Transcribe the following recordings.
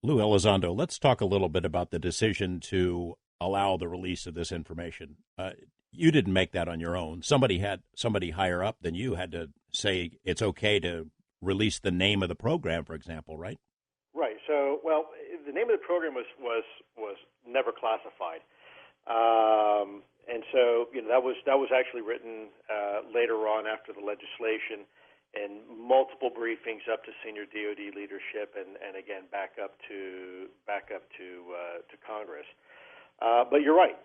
Lou Elizondo, let's talk a little bit about the decision to allow the release of this information. You didn't make that on your own. Somebody higher up than you had to say it's okay to release the name of the program, for example, right? Right. So, well, the name of the program was never classified, and so that was actually written later on after the legislation, and multiple briefings up to senior DoD leadership, and again back up to Congress. But you're right.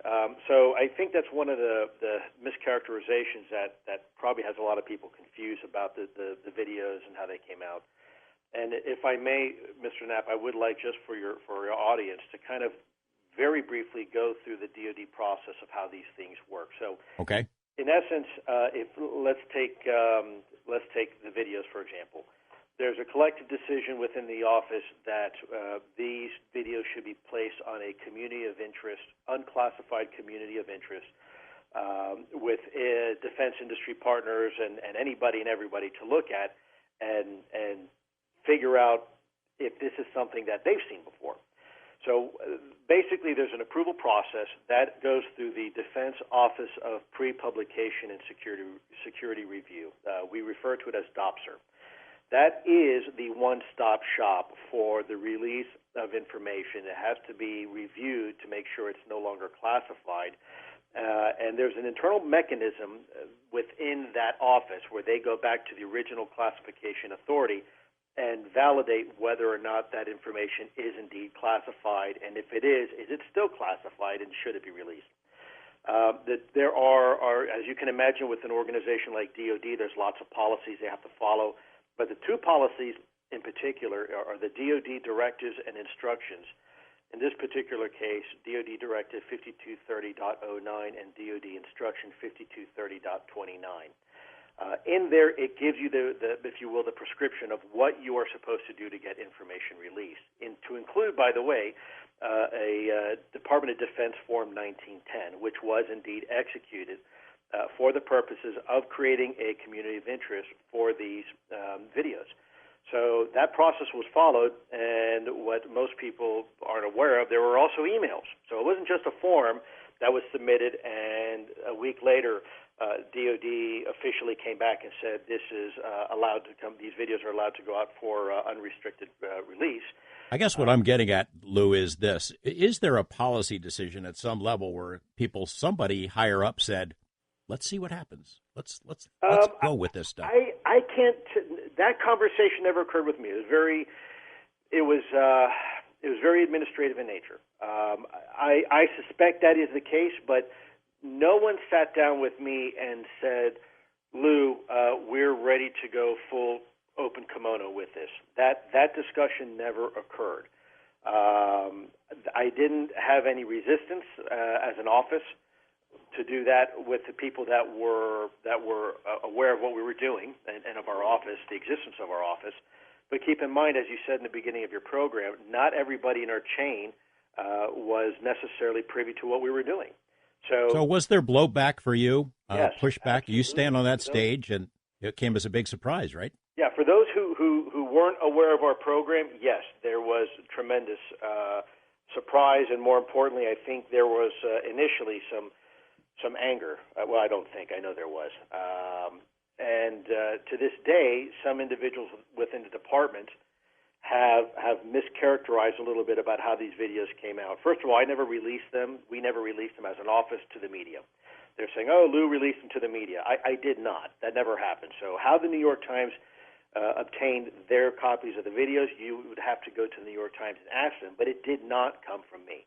So I think that's one of the mischaracterizations that probably has a lot of people confused about the videos and how they came out. And if I may, Mr. Knapp, I would like just for your audience to kind of very briefly go through the DoD process of how these things work. So, okay. In essence, let's take the videos for example. There's a collective decision within the office that these videos should be placed on a community of interest, unclassified community of interest, with defense industry partners and anybody and everybody to look at and figure out if this is something that they've seen before. So basically there's an approval process that goes through the Defense Office of Pre-Publication and Security Review. We refer to it as DOPSR. That is the one-stop shop for the release of information. It has to be reviewed to make sure it's no longer classified. And there's an internal mechanism within that office where they go back to the original classification authority and validate whether or not that information is indeed classified, and if it is it still classified, and should it be released? There are, as you can imagine, with an organization like DoD, there's lots of policies they have to follow, but the two policies in particular are the DoD directives and instructions. In this particular case, DoD Directive 5230.09 and DoD Instruction 5230.29. In there, it gives you the, if you will, the prescription of what you are supposed to do to get information released. To include, by the way, a Department of Defense Form 1910, which was indeed executed for the purposes of creating a community of interest for these videos. So that process was followed, and what most people aren't aware of, there were also emails. So it wasn't just a form that was submitted, and a week later, DoD officially came back and said this is allowed to come. These videos are allowed to go out for unrestricted release. I guess what I'm getting at, Lou, is this: is there a policy decision at some level where somebody higher up said, "Let's see what happens. Let's go with this stuff." I can't. That conversation never occurred with me. It was very administrative in nature. I suspect that is the case, but no one sat down with me and said, "Lou, we're ready to go full open kimono with this." That discussion never occurred. I didn't have any resistance as an office to do that with the people that were aware of what we were doing and of our office, the existence of our office. But keep in mind, as you said in the beginning of your program, not everybody in our chain was necessarily privy to what we were doing. So was there blowback for you? Yes, pushback? absolutely. You stand on that stage, and it came as a big surprise, right? Yeah, for those who weren't aware of our program, yes, there was tremendous surprise, and more importantly, I think there was initially some anger. Well, I don't think. I know there was. And to this day, some individuals within the department have mischaracterized a little bit about how these videos came out. First of all, I never released them. We never released them as an office to the media. They're saying, "Oh, Lou released them to the media." I did not. That never happened. So how the New York Times obtained their copies of the videos, you would have to go to the New York Times and ask them, but it did not come from me.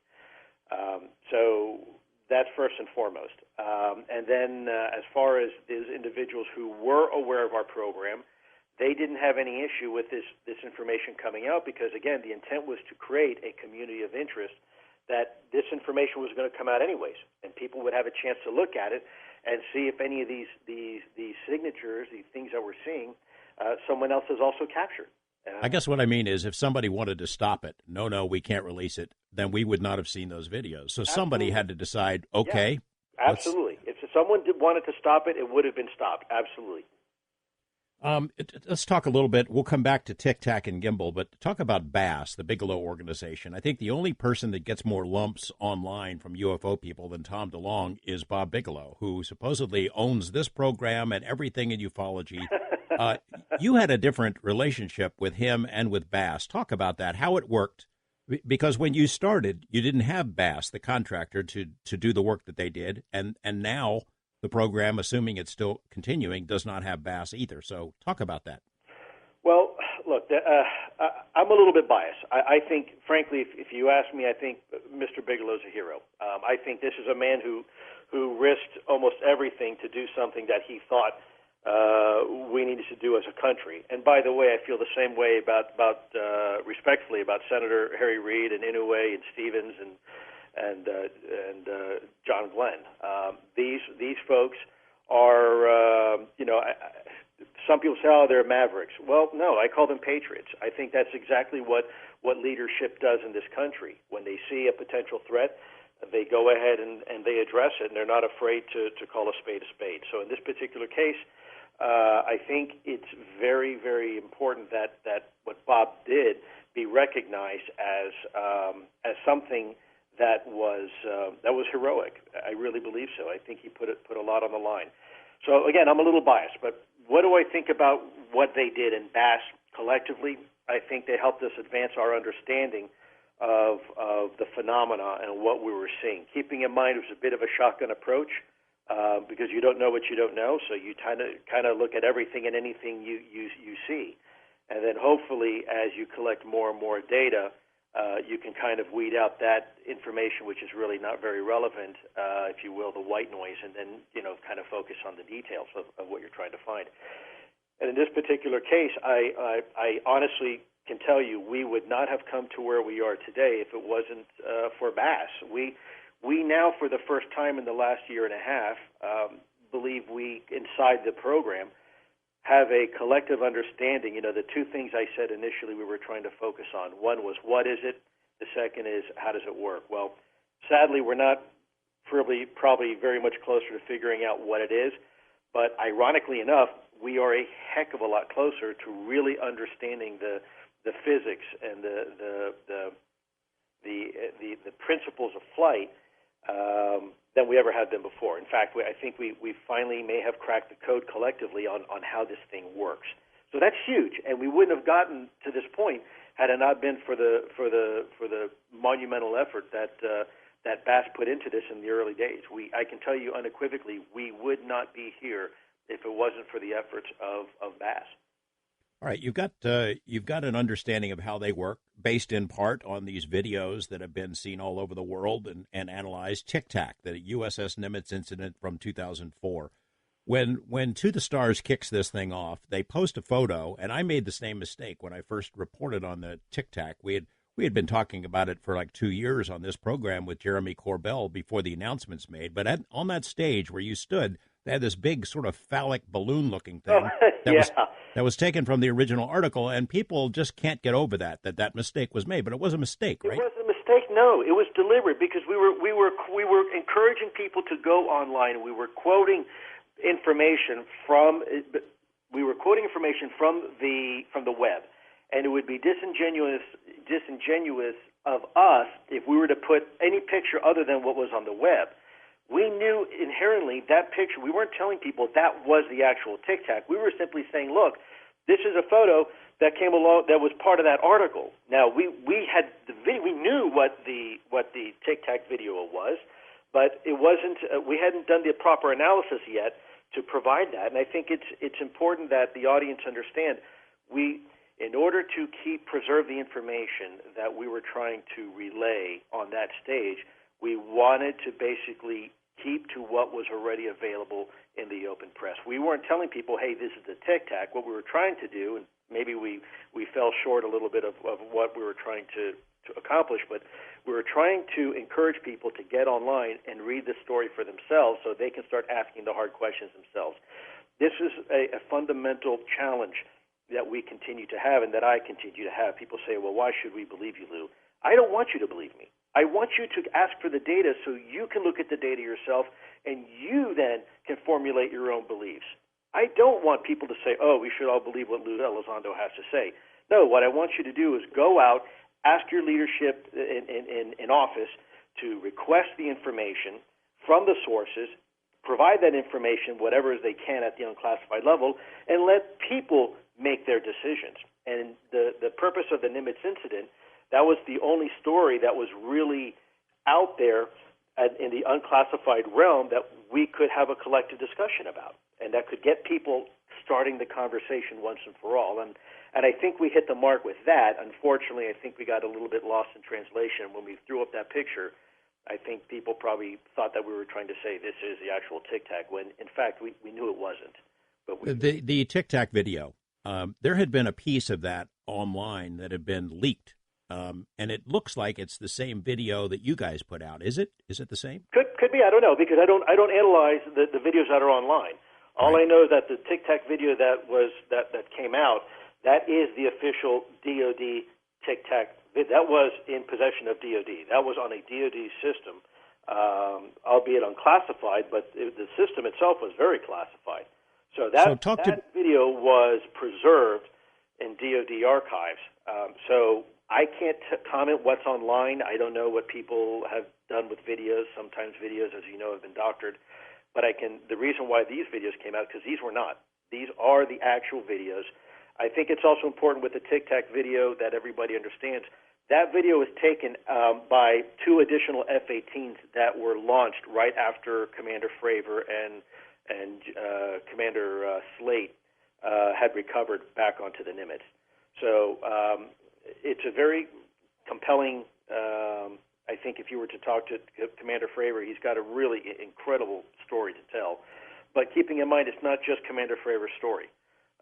So that's first and foremost. And then as far as those individuals who were aware of our program, they didn't have any issue with this information coming out because, again, the intent was to create a community of interest that this information was going to come out anyways, and people would have a chance to look at it and see if any of these signatures, these things that we're seeing, someone else has also captured. I guess what I mean is if somebody wanted to stop it, no, we can't release it, then we would not have seen those videos. So somebody had to decide, okay. Yeah, absolutely. If someone wanted to stop it, it would have been stopped. Absolutely. Let's talk a little bit. We'll come back to Tic Tac and Gimbal, but talk about BASS, the Bigelow organization. I think the only person that gets more lumps online from UFO people than Tom DeLonge is Bob Bigelow, who supposedly owns this program and everything in ufology. You had a different relationship with him and with BASS. Talk about that, how it worked, because when you started, you didn't have BASS, the contractor, to do the work that they did, and now the program, assuming it's still continuing, does not have BASS either. So talk about that. Well, look, I'm a little bit biased. I think, frankly, if you ask me, I think Mr. Bigelow's a hero. I think this is a man who risked almost everything to do something that he thought we needed to do as a country. And by the way, I feel the same way about respectfully about Senator Harry Reid and Inouye and Stevens and John Glenn. These folks are, some people say, oh, they're mavericks. Well, no, I call them patriots. I think that's exactly what leadership does in this country. When they see a potential threat, they go ahead and they address it, and they're not afraid to call a spade a spade. So in this particular case, I think it's very, very important that what Bob did be recognized as something that was heroic. I really believe so. I think he put a lot on the line. So again, I'm a little biased, but what do I think about what they did in BASS collectively? I think they helped us advance our understanding of the phenomena and what we were seeing. Keeping in mind it was a bit of a shotgun approach because you don't know what you don't know, so you kind of look at everything and anything you see, and then hopefully as you collect more and more data, you can kind of weed out that information which is really not very relevant, if you will, the white noise, and then kind of focus on the details of what you're trying to find. And in this particular case, I honestly can tell you we would not have come to where we are today if it wasn't for BASS. We now, for the first time in the last year and a half, believe we, inside the program, have a collective understanding. The two things I said initially we were trying to focus on. One was, what is it? The second is, how does it work? Well, sadly, we're not probably very much closer to figuring out what it is, but ironically enough, we are a heck of a lot closer to really understanding the physics and the principles of flight than we ever had been before. In fact, I think we finally may have cracked the code collectively on how this thing works. So that's huge, and we wouldn't have gotten to this point had it not been for the monumental effort that BASS put into this in the early days. I can tell you unequivocally, we would not be here if it wasn't for the efforts of BASS. All right, you've got an understanding of how they work, based in part on these videos that have been seen all over the world and analyzed. Tic Tac, the USS Nimitz incident from 2004. When To the Stars kicks this thing off, they post a photo, and I made the same mistake when I first reported on the Tic Tac. We had been talking about it for like 2 years on this program with Jeremy Corbell before the announcements made. But on that stage where you stood, they had this big sort of phallic balloon-looking thing that was taken from the original article, and people just can't get over that mistake was made. But it was a mistake, right? It wasn't a mistake. No, it was deliberate because we were encouraging people to go online. We were quoting information from the web, and it would be disingenuous of us if we were to put any picture other than what was on the web. We knew inherently that picture, we weren't telling people that was the actual Tic Tac. We were simply saying, look, this is a photo that came along that was part of that article. Now, we had the video, we knew what the Tic Tac video was, but it wasn't, we hadn't done the proper analysis yet to provide that. And I think it's important that the audience understand in order to preserve the information that we were trying to relay on that stage, we wanted to basically keep to what was already available in the open press. We weren't telling people, hey, this is the Tic Tac. What we were trying to do, and maybe we fell short a little bit of what we were trying to accomplish, but we were trying to encourage people to get online and read the story for themselves so they can start asking the hard questions themselves. This is a fundamental challenge that we continue to have and that I continue to have. People say, well, why should we believe you, Lou? I don't want you to believe me. I want you to ask for the data so you can look at the data yourself and you then can formulate your own beliefs. I don't want people to say, oh, we should all believe what Lou Elizondo has to say. No, what I want you to do is go out, ask your leadership in office to request the information from the sources, provide that information, whatever as they can at the unclassified level, and let people make their decisions. And the purpose of the Nimitz incident, that was the only story that was really out there in the unclassified realm that we could have a collective discussion about, and that could get people starting the conversation once and for all. And I think we hit the mark with that. Unfortunately, I think we got a little bit lost in translation when we threw up that picture. I think people probably thought that we were trying to say this is the actual Tic Tac, when in fact we knew it wasn't. But the Tic Tac video, there had been a piece of that online that had been leaked, and it looks like it's the same video that you guys put out. Is it? Is it the same? Could be. I don't know, because I don't analyze the videos that are online. All Right. I know is that the Tic Tac video that came out, that is the official DoD Tic Tac. That was in possession of DoD. That was on a DoD system, albeit unclassified, but the system itself was very classified. So that video was preserved in DoD archives. So I can't comment what's online. I don't know what people have done with videos. Sometimes videos, as you know, have been doctored. But the reason why these videos came out, because these were not. These are the actual videos. I think it's also important with the Tic Tac video that everybody understands. That video was taken by 2 additional F-18s that were launched right after Commander Fravor and Commander Slate had recovered back onto the Nimitz. So it's a very compelling, I think if you were to talk to Commander Fravor, he's got a really incredible story to tell. But keeping in mind, it's not just Commander Fravor's story.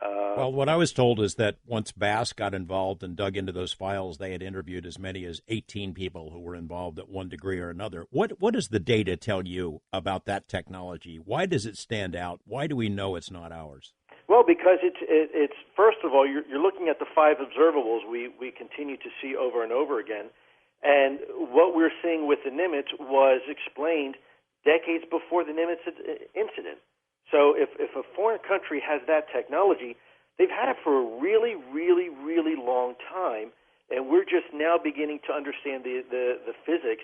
Well, what I was told is that once BASS got involved and dug into those files, they had interviewed as many as 18 people who were involved at one degree or another. What does the data tell you about that technology? Why does it stand out? Why do we know it's not ours? Well, because it's first of all, you're looking at the 5 observables we continue to see over and over again. And what we're seeing with the Nimitz was explained decades before the Nimitz incident. So if a foreign country has that technology, they've had it for a really, really, really long time, and we're just now beginning to understand the physics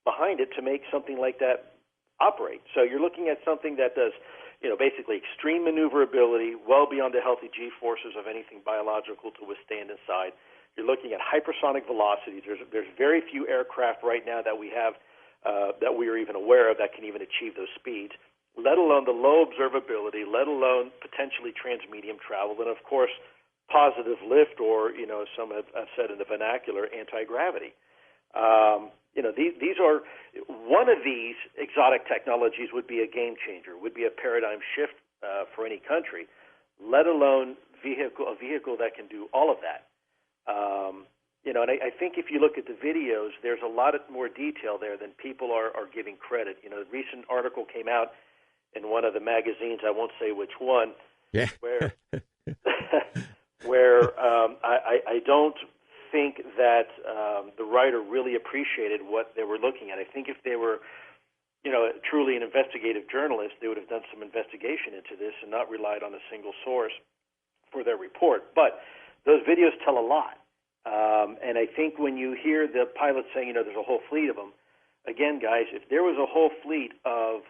behind it to make something like that operate. So you're looking at something that does, basically extreme maneuverability, well beyond the healthy G-forces of anything biological to withstand inside. You're looking at hypersonic velocities. There's very few aircraft right now that we have that we are even aware of that can even achieve those speeds, let alone the low observability, let alone potentially transmedium travel, and of course positive lift, or some have said in the vernacular, anti-gravity. These are one of these exotic technologies would be a game changer, would be a paradigm shift for any country, let alone a vehicle that can do all of that. And I think if you look at the videos, there's a lot more detail there than people are giving credit. A recent article came out in one of the magazines, I won't say which one, yeah. where I don't think that the writer really appreciated what they were looking at. I think if they were, truly an investigative journalist, they would have done some investigation into this and not relied on a single source for their report. But those videos tell a lot. And I think when you hear the pilot saying, there's a whole fleet of them, again, guys, if there was a whole fleet of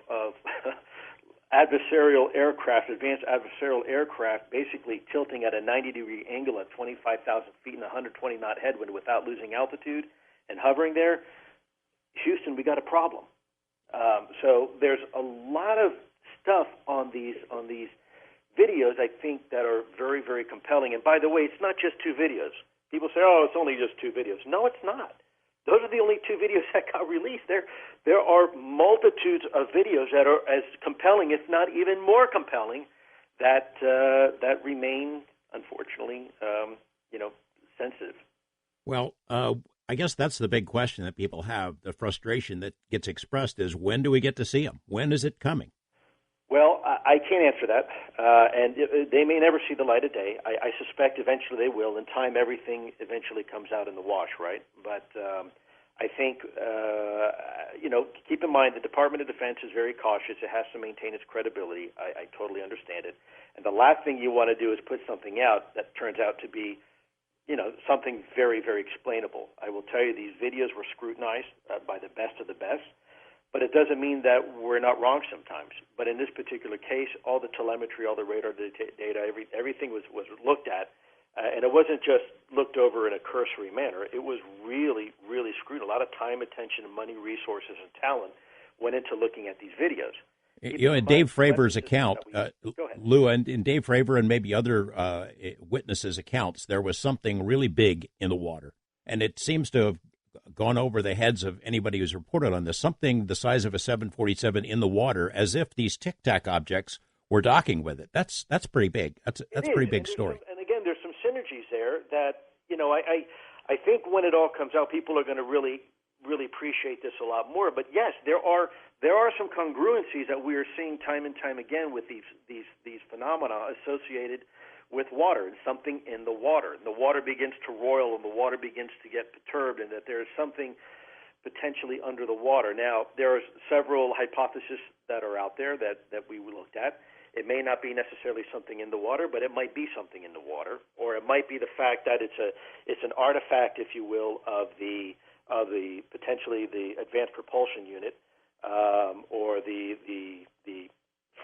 adversarial aircraft, advanced adversarial aircraft, basically tilting at a 90-degree angle at 25,000 feet in a 120-knot headwind without losing altitude and hovering there, Houston, we got a problem. So there's a lot of stuff on these videos, I think, that are very, very compelling. And by the way, it's not just 2 videos. People say, oh, it's only just 2 videos. No, it's not. Those are the only 2 videos that got released. There are multitudes of videos that are as compelling, if not even more compelling, that remain, unfortunately, sensitive. Well, I guess that's the big question that people have. The frustration that gets expressed is, when do we get to see them? When is it coming? Well, I can't answer that, and they may never see the light of day. I suspect eventually they will. In time, everything eventually comes out in the wash, right? But I think, keep in mind the Department of Defense is very cautious. It has to maintain its credibility. I totally understand it. And the last thing you want to do is put something out that turns out to be, something very, very explainable. I will tell you these videos were scrutinized by the best of the best, but it doesn't mean that we're not wrong sometimes. But in this particular case, all the telemetry, all the radar data, everything was looked at. And it wasn't just looked over in a cursory manner. It was really, really screwed. A lot of time, attention, money, resources, and talent went into looking at these videos. In Dave Fravor's account, Lou, and in Dave Fravor and maybe other witnesses' accounts, there was something really big in the water. And it seems to have gone over the heads of anybody who's reported on this, something the size of a 747 in the water, as if these tic-tac objects were docking with it. That's pretty big. That's a pretty big story. And again, there's some synergies there that, I think when it all comes out, people are going to really, really appreciate this a lot more. But yes, there are some congruencies that we are seeing time and time again with these phenomena associated with water and something in the water. And the water begins to roil and the water begins to get perturbed, and that there is something potentially under the water. Now, there are several hypotheses that are out there that we looked at. It may not be necessarily something in the water, but it might be something in the water, or it might be the fact that it's an artifact, if you will, of the potentially the advanced propulsion unit, or the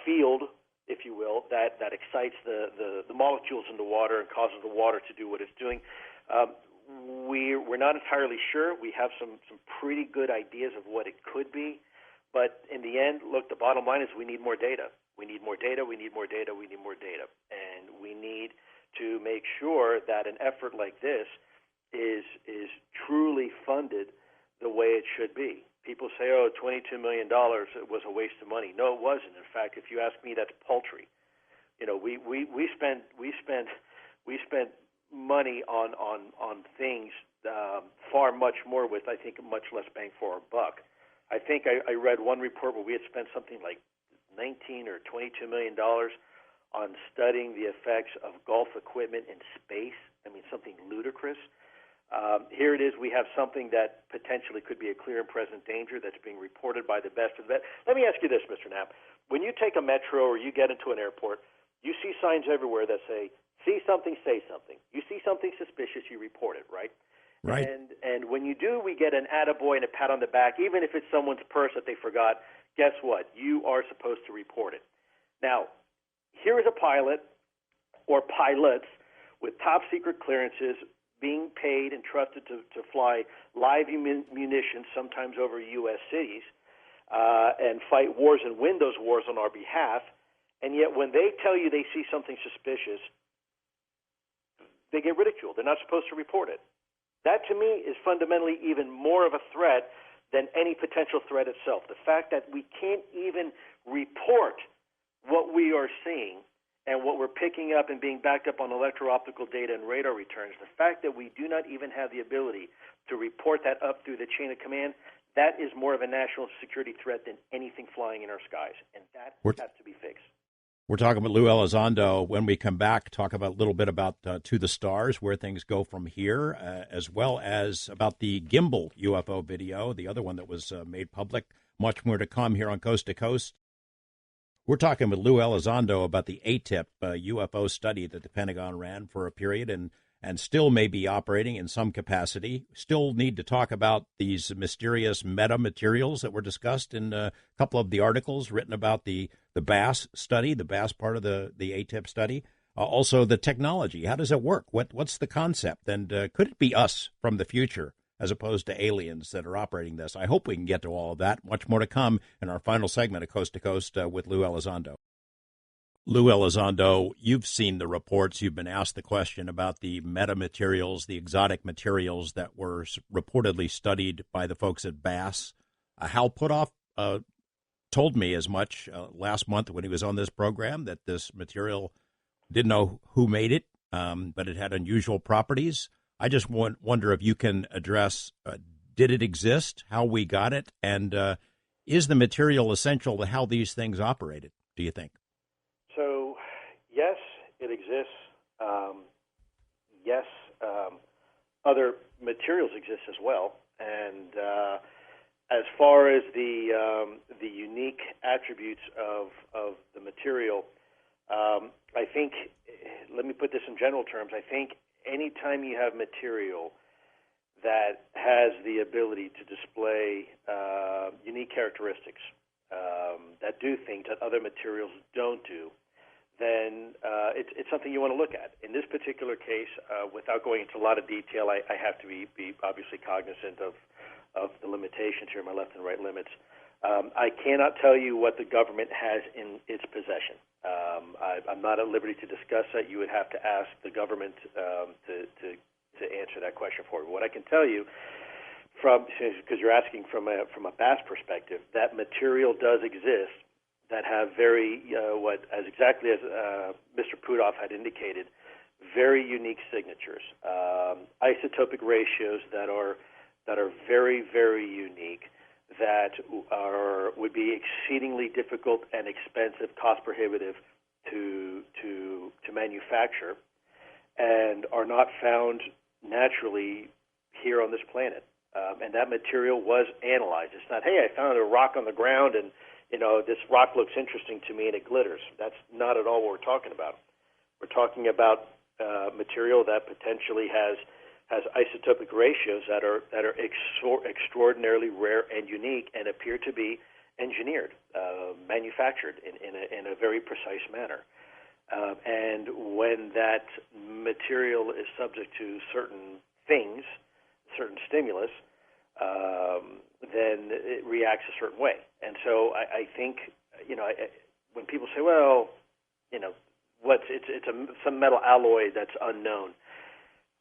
field, if you will, that excites the molecules in the water and causes the water to do what it's doing. We're not entirely sure. We have some pretty good ideas of what it could be, but in the end, look, the bottom line is we need more data. We need more data, we need more data, we need more data. And we need to make sure that an effort like this is truly funded the way it should be. People say, $22 million, it was a waste of money. No, it wasn't. In fact, if you ask me, that's paltry. We spent money on things far much more with, I think, much less bang for our buck. I think I read one report where we had spent something like $19 or $22 million on studying the effects of Gulf equipment in space. I mean, something ludicrous. Here it is. We have something that potentially could be a clear and present danger that's being reported by the best of the best. Let me ask you this, Mr. Knapp. When you take a metro or you get into an airport, you see signs everywhere that say, see something, say something. You see something suspicious, you report it, right? Right. And when you do, we get an attaboy and a pat on the back, even if it's someone's purse that they forgot. Guess what? You are supposed to report it. Now, here is a pilot or pilots with top-secret clearances being paid and trusted to fly live munitions, sometimes over U.S. cities, and fight wars and win those wars on our behalf. And yet when they tell you they see something suspicious, they get ridiculed. They're not supposed to report it. That, to me, is fundamentally even more of a threat than any potential threat itself. The fact that we can't even report what we are seeing and what we're picking up and being backed up on electro-optical data and radar returns, the fact that we do not even have the ability to report that up through the chain of command, that is more of a national security threat than anything flying in our skies, and that has to be fixed. We're talking about Lou Elizondo. When we come back, talk about a little bit about To the Stars, where things go from here, as well as about the gimbal UFO video, the other one that was made public. Much more to come here on Coast to Coast. We're talking with Lou Elizondo about the ATIP UFO study that the Pentagon ran for a period and still may be operating in some capacity. Still need to talk about these mysterious metamaterials that were discussed in a couple of the articles written about the BASS study, the BASS part of the ATIP study. Also the technology. How does it work? What's the concept? And could it be us from the future as opposed to aliens that are operating this? I hope we can get to all of that. Much more to come in our final segment of Coast to Coast with Lou Elizondo. Lou Elizondo, you've seen the reports. You've been asked the question about the metamaterials, the exotic materials that were reportedly studied by the folks at BASS. Hal Puthoff told me as much last month when he was on this program, that this material, didn't know who made it, but it had unusual properties. I just wonder if you can address, did it exist, how we got it, and is the material essential to how these things operated, do you think? So, yes, it exists. Yes, other materials exist as well, and as far as the unique attributes of the material, I think, let me put this in general terms, I think anytime you have material that has the ability to display unique characteristics that do things that other materials don't do, then it's something you want to look at. In this particular case, without going into a lot of detail, I have to be obviously cognizant of the limitations here, my left and right limits. I cannot tell you what the government has in its possession. I'm not at liberty to discuss that. You would have to ask the government to answer that question for you. What I can tell you, because you're asking from a BASS perspective, that material does exist that have very, exactly as Mr. Putthoff had indicated, very unique signatures, isotopic ratios that are very, very unique, that would be exceedingly difficult and expensive, cost prohibitive to manufacture, and are not found naturally here on this planet. And that material was analyzed. It's not, hey, I found a rock on the ground and this rock looks interesting to me and it glitters. That's not at all what we're talking about. We're talking about material that potentially has isotopic ratios that are extraordinarily rare and unique and appear to be engineered, manufactured in a very precise manner. And when that material is subject to certain things, certain stimulus, then it reacts a certain way. And so I think, when people say, well, it's some metal alloy that's unknown,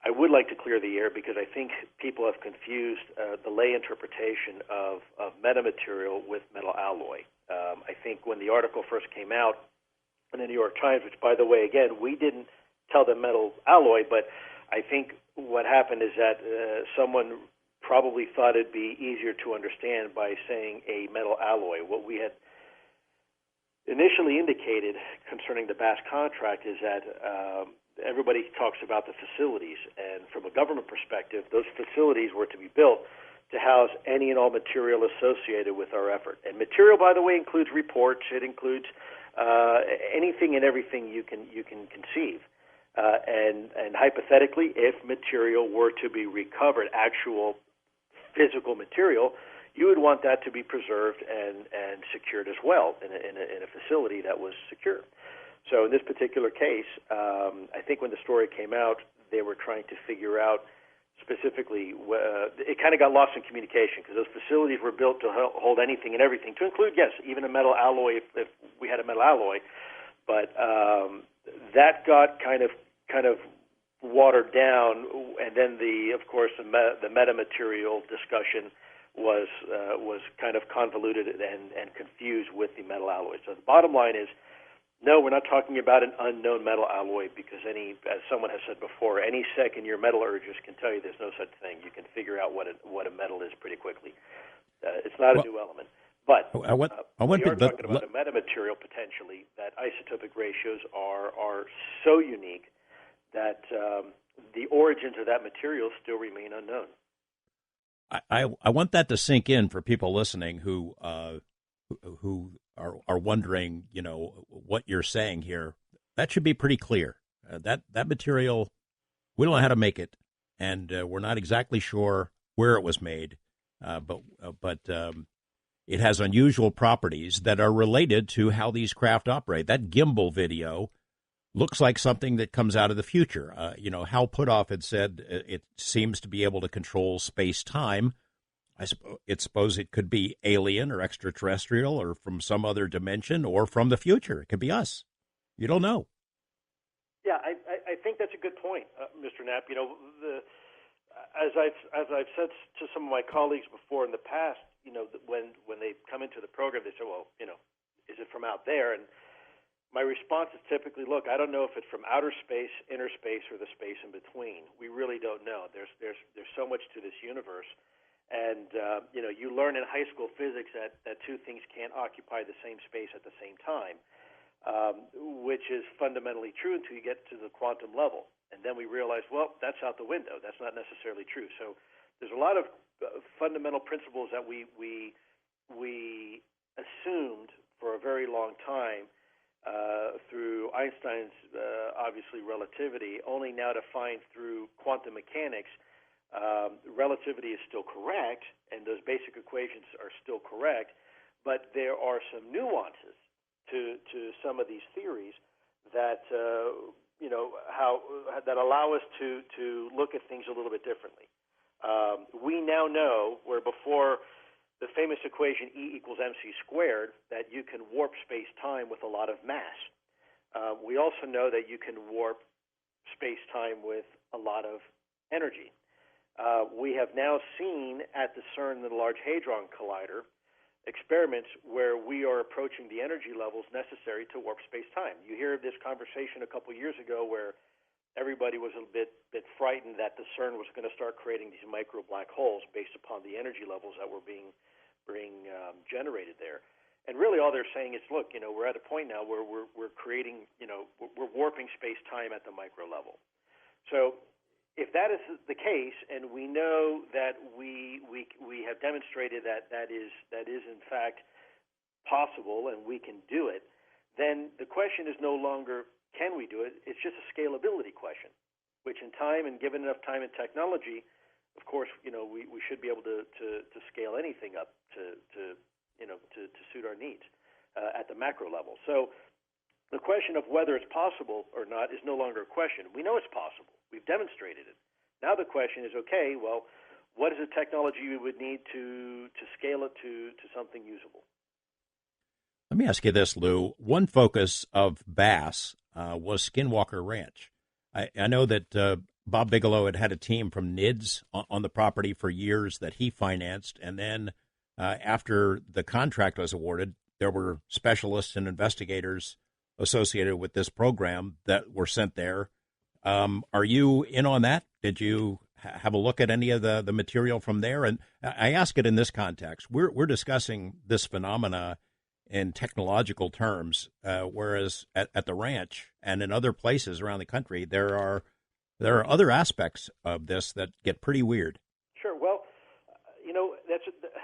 I would like to clear the air because I think people have confused the lay interpretation of metamaterial with metal alloy. I think when the article first came out in the New York Times, which, by the way, again, we didn't tell them metal alloy, but I think what happened is that someone probably thought it'd be easier to understand by saying a metal alloy. What we had initially indicated concerning the BASS contract is that everybody talks about the facilities, and from a government perspective, those facilities were to be built to house any and all material associated with our effort. And material, by the way, includes reports. It includes anything and everything you can conceive. And hypothetically, if material were to be recovered, actual physical material, you would want that to be preserved and secured as well in a facility that was secure. So in this particular case, I think when the story came out, they were trying to figure out specifically, it kind of got lost in communication because those facilities were built to hold anything and everything, to include, yes, even a metal alloy if we had a metal alloy. But that got kind of watered down, and then of course the metamaterial discussion was kind of convoluted and confused with the metal alloy. So the bottom line is, no, we're not talking about an unknown metal alloy because as someone has said before, any second-year metallurgist can tell you there's no such thing. You can figure out what a metal is pretty quickly. It's not a new element. But we are talking about a metamaterial potentially that isotopic ratios are so unique that the origins of that material still remain unknown. I want that to sink in for people listening who are wondering, what you're saying here. That should be pretty clear. That material, we don't know how to make it, and we're not exactly sure where it was made, but it has unusual properties that are related to how these craft operate. That gimbal video looks like something that comes out of the future. Hal Puthoff had said it seems to be able to control space-time. I suppose it could be alien or extraterrestrial or from some other dimension or from the future. It could be us. You don't know. Yeah, I think that's a good point, Mr. Knapp. As I've said to some of my colleagues before in the past, when they come into the program, they say, well, is it from out there? And my response is typically, look, I don't know if it's from outer space, inner space, or the space in between. We really don't know. There's so much to this universe. And, you learn in high school physics that two things can't occupy the same space at the same time. which is fundamentally true until you get to the quantum level. And then we realize, well, that's out the window. That's not necessarily true. So there's a lot of fundamental principles that we assumed for a very long time through Einstein's obviously relativity, only now to find through quantum mechanics relativity is still correct, and those basic equations are still correct, but there are some nuances to some of these theories that that allow us to look at things a little bit differently. We now know where before the famous equation E equals mc squared, that you can warp space-time with a lot of mass. We also know that you can warp space-time with a lot of energy. We have now seen at the CERN, the Large Hadron Collider, experiments where we are approaching the energy levels necessary to warp space-time. You hear this conversation a couple years ago where everybody was a bit frightened that the CERN was going to start creating these micro black holes based upon the energy levels that were being generated there. And really all they're saying is, look, we're at a point now where we're creating, we're warping space-time at the micro level. So if that is the case, and we know that we have demonstrated that is in fact possible and we can do it, then the question is no longer can we do it, it's just a scalability question, which in time and given enough time and technology, of course, we should be able to scale anything up to suit our needs at the macro level. So the question of whether it's possible or not is no longer a question. We know it's possible. We've demonstrated it. Now the question is, okay, well, what is the technology we would need to scale it to something usable? Let me ask you this, Lou. One focus of BASS was Skinwalker Ranch. I know that Bob Bigelow had a team from NIDS on the property for years that he financed, and then after the contract was awarded, there were specialists and investigators associated with this program that were sent there. Are you in on that? Did you have a look at any of the material from there? And I ask it in this context. We're discussing this phenomena in technological terms, whereas at the ranch and in other places around the country, there are other aspects of this that get pretty weird. Sure. Well,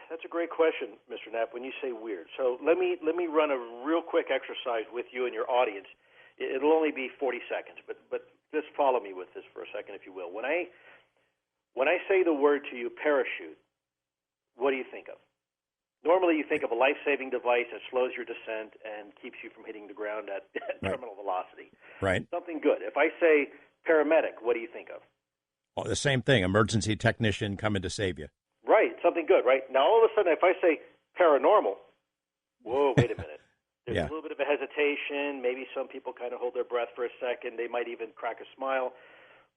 that's a great question, Mr. Knapp, when you say weird. So let me run a real quick exercise with you and your audience. It'll only be 40 seconds, but just follow me with this for a second, if you will. When I say the word to you, parachute, what do you think of? Normally you think of a life-saving device that slows your descent and keeps you from hitting the ground at terminal velocity. Right. Something good. If I say paramedic, what do you think of? Well, the same thing, emergency technician coming to save you. Right, something good, right? Now all of a sudden if I say paranormal, whoa, wait a minute. There's a little bit of a hesitation. Maybe some people kind of hold their breath for a second. They might even crack a smile.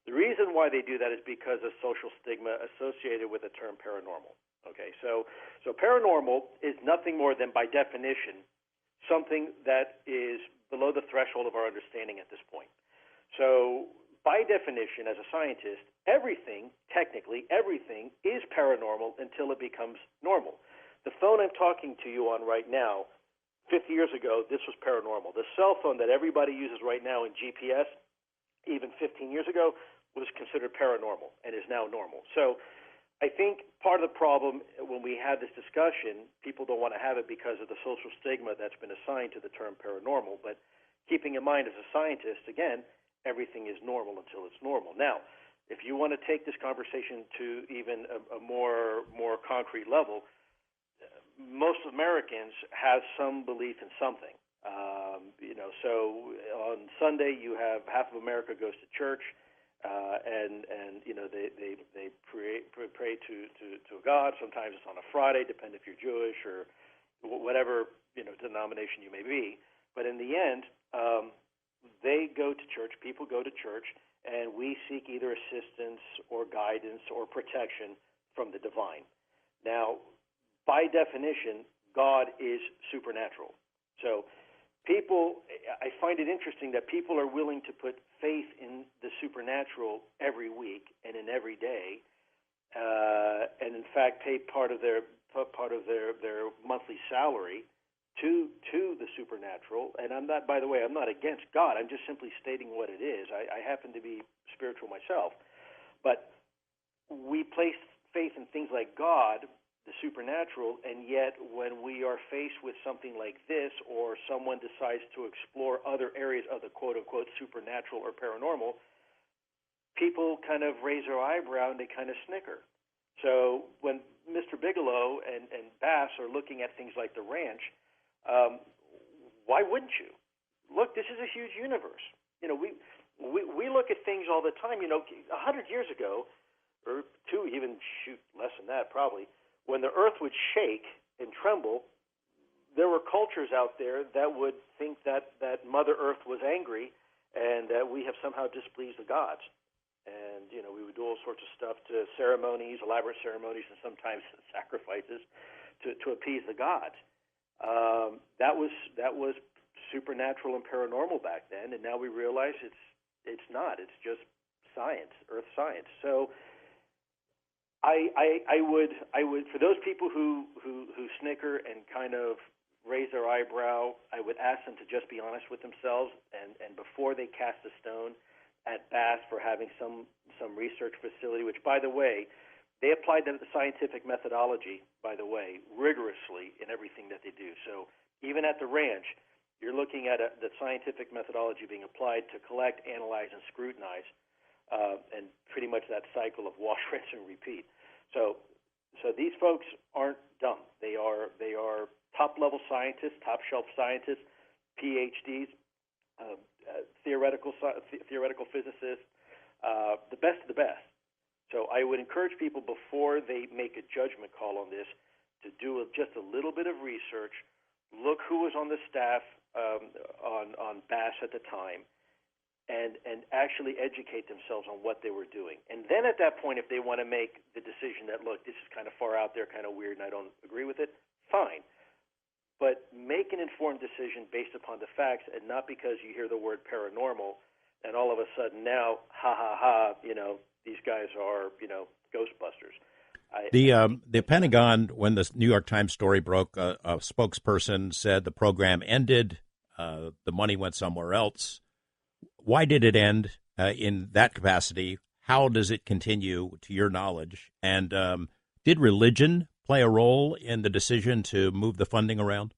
The reason why they do that is because of social stigma associated with the term paranormal. Okay, so paranormal is nothing more than, by definition, something that is below the threshold of our understanding at this point. So by definition, as a scientist, everything, technically everything, is paranormal until it becomes normal. The phone I'm talking to you on right now, 50 years ago, this was paranormal. The cell phone that everybody uses right now in GPS, even 15 years ago, was considered paranormal and is now normal. So I think part of the problem when we have this discussion, people don't want to have it because of the social stigma that's been assigned to the term paranormal. But keeping in mind, as a scientist, again, everything is normal until it's normal. Now, if you want to take this conversation to even a more concrete level, most Americans have some belief in something. So on Sunday you have half of America goes to church, and they pray to a God. Sometimes it's on a Friday, depending if you're Jewish or whatever denomination you may be. But in the end, they go to church. People go to church, and we seek either assistance or guidance or protection from the divine. Now, by definition, God is supernatural. So I find it interesting that people are willing to put faith in the supernatural every week and in every day, and in fact pay part of their monthly salary to the supernatural. And I'm not, by the way, I'm not against God. I'm just simply stating what it is. I happen to be spiritual myself, but we place faith in things like God, the supernatural, and yet when we are faced with something like this, or someone decides to explore other areas of the quote-unquote supernatural or paranormal, people kind of raise their eyebrow and they kind of snicker. So when Mr. Bigelow and BASS are looking at things like the ranch, why wouldn't you? Look, this is a huge universe. You know, we look at things all the time. You know, 100 years ago, or two, even less than that probably, when the earth would shake and tremble, there were cultures out there that would think that Mother Earth was angry and that we have somehow displeased the gods. And, you know, we would do all sorts of stuff to ceremonies, elaborate ceremonies, and sometimes sacrifices to appease the gods. That was supernatural and paranormal back then, and now we realize it's not. It's just science, earth science. So I would for those people who snicker and kind of raise their eyebrow, I would ask them to just be honest with themselves, and before they cast a stone at BASS for having some research facility, which, by the way, they applied the scientific methodology, by the way, rigorously in everything that they do. So even at the ranch, you're looking at the scientific methodology being applied to collect, analyze, and scrutinize, and pretty much that cycle of wash, rinse, and repeat. So these folks aren't dumb. They are top-level scientists, top-shelf scientists, PhDs, theoretical physicists, the best of the best. So I would encourage people, before they make a judgment call on this, to do just a little bit of research, look who was on the staff on BASS at the time, and actually educate themselves on what they were doing. And then at that point, if they want to make the decision that, look, this is kind of far out there, kind of weird, and I don't agree with it, fine. But make an informed decision based upon the facts, and not because you hear the word paranormal and all of a sudden now, you know, these guys are, you know, Ghostbusters. The Pentagon, when the New York Times story broke, a spokesperson said the program ended, the money went somewhere else. Why did it end in that capacity? How does it continue, to your knowledge? And did religion play a role in the decision to move the funding around?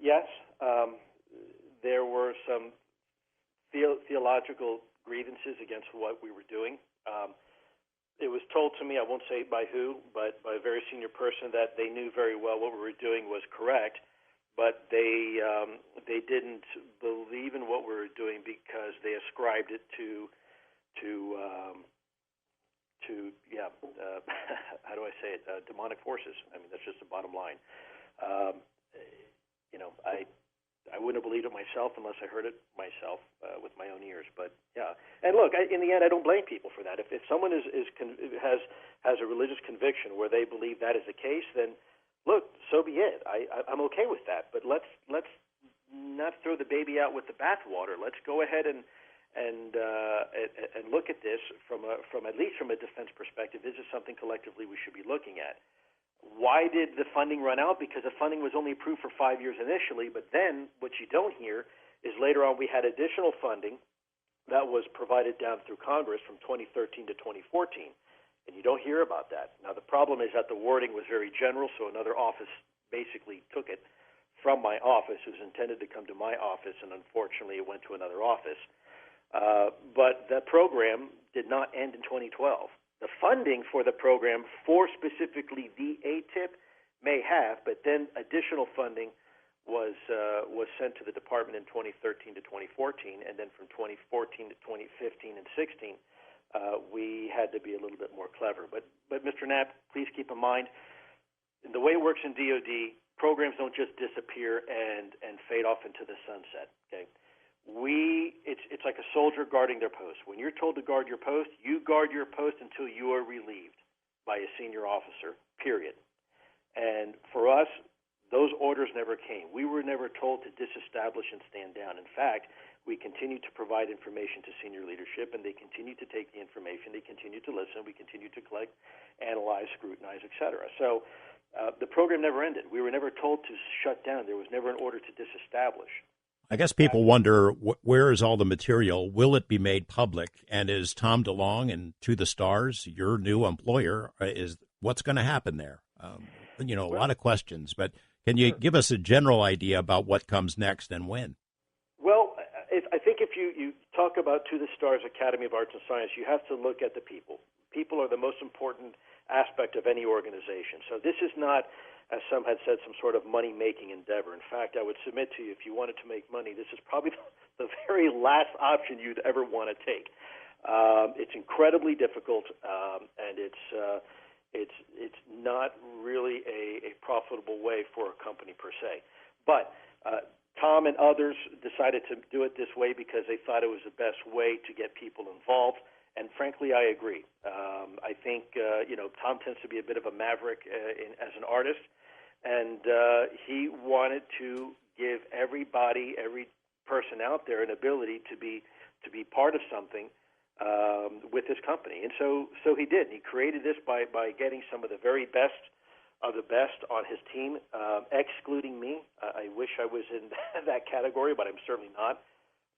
Yes. There were some theological grievances against what we were doing. It was told to me, I won't say by who, but by a very senior person, that they knew very well what we were doing was correct, but they didn't believe in what we were doing because they ascribed it to how do I say it? Demonic forces. I mean, that's just the bottom line. You know, I wouldn't have believed it myself unless I heard it myself with my own ears. But yeah, and look, in the end, I don't blame people for that. If someone has a religious conviction where they believe that is the case, then look, so be it. I'm okay with that. But let's not throw the baby out with the bathwater. Let's go ahead and look at this from at least from a defense perspective. This is something collectively we should be looking at. Why did the funding run out? Because the funding was only approved for 5 years initially, but then what you don't hear is later on we had additional funding that was provided down through Congress from 2013 to 2014, and you don't hear about that. Now, the problem is that the wording was very general, so another office basically took it from my office. It was intended to come to my office, and unfortunately it went to another office. But that program did not end in 2012. The funding for the program for specifically the ATIP may have, but then additional funding was sent to the department in 2013 to 2014, and then from 2014 to 2015 and 16, we had to be a little bit more clever. But Mr. Knapp, please keep in mind, the way it works in DoD, programs don't just disappear and fade off into the sunset. Okay. It's like a soldier guarding their post. When you're told to guard your post, you guard your post until you are relieved by a senior officer, period. And for us, those orders never came. We were never told to disestablish and stand down. In fact, we continued to provide information to senior leadership, and they continued to take the information. They continued to listen. We continued to collect, analyze, scrutinize, et cetera. So The program never ended. We were never told to shut down. There was never an order to disestablish. I guess people wonder, where is all the material? Will it be made public? And is Tom DeLonge and To the Stars, your new employer, is what's going to happen there? A lot of questions. But can you give us a general idea about what comes next and when? Well, I think if you talk about To the Stars Academy of Arts and Science, you have to look at the people. People are the most important aspect of any organization. So this is not, as some had said, some sort of money-making endeavor. In fact, I would submit to you, if you wanted to make money, this is probably the very last option you'd ever want to take. It's incredibly difficult, and it's not really a profitable way for a company per se. But Tom and others decided to do it this way because they thought it was the best way to get people involved. And frankly, I agree. I think Tom tends to be a bit of a maverick as an artist, and he wanted to give every person out there an ability to be part of something with this company. And so he did. He created this by getting some of the very best of the best on his team, excluding me. I wish I was in that category, but I'm certainly not.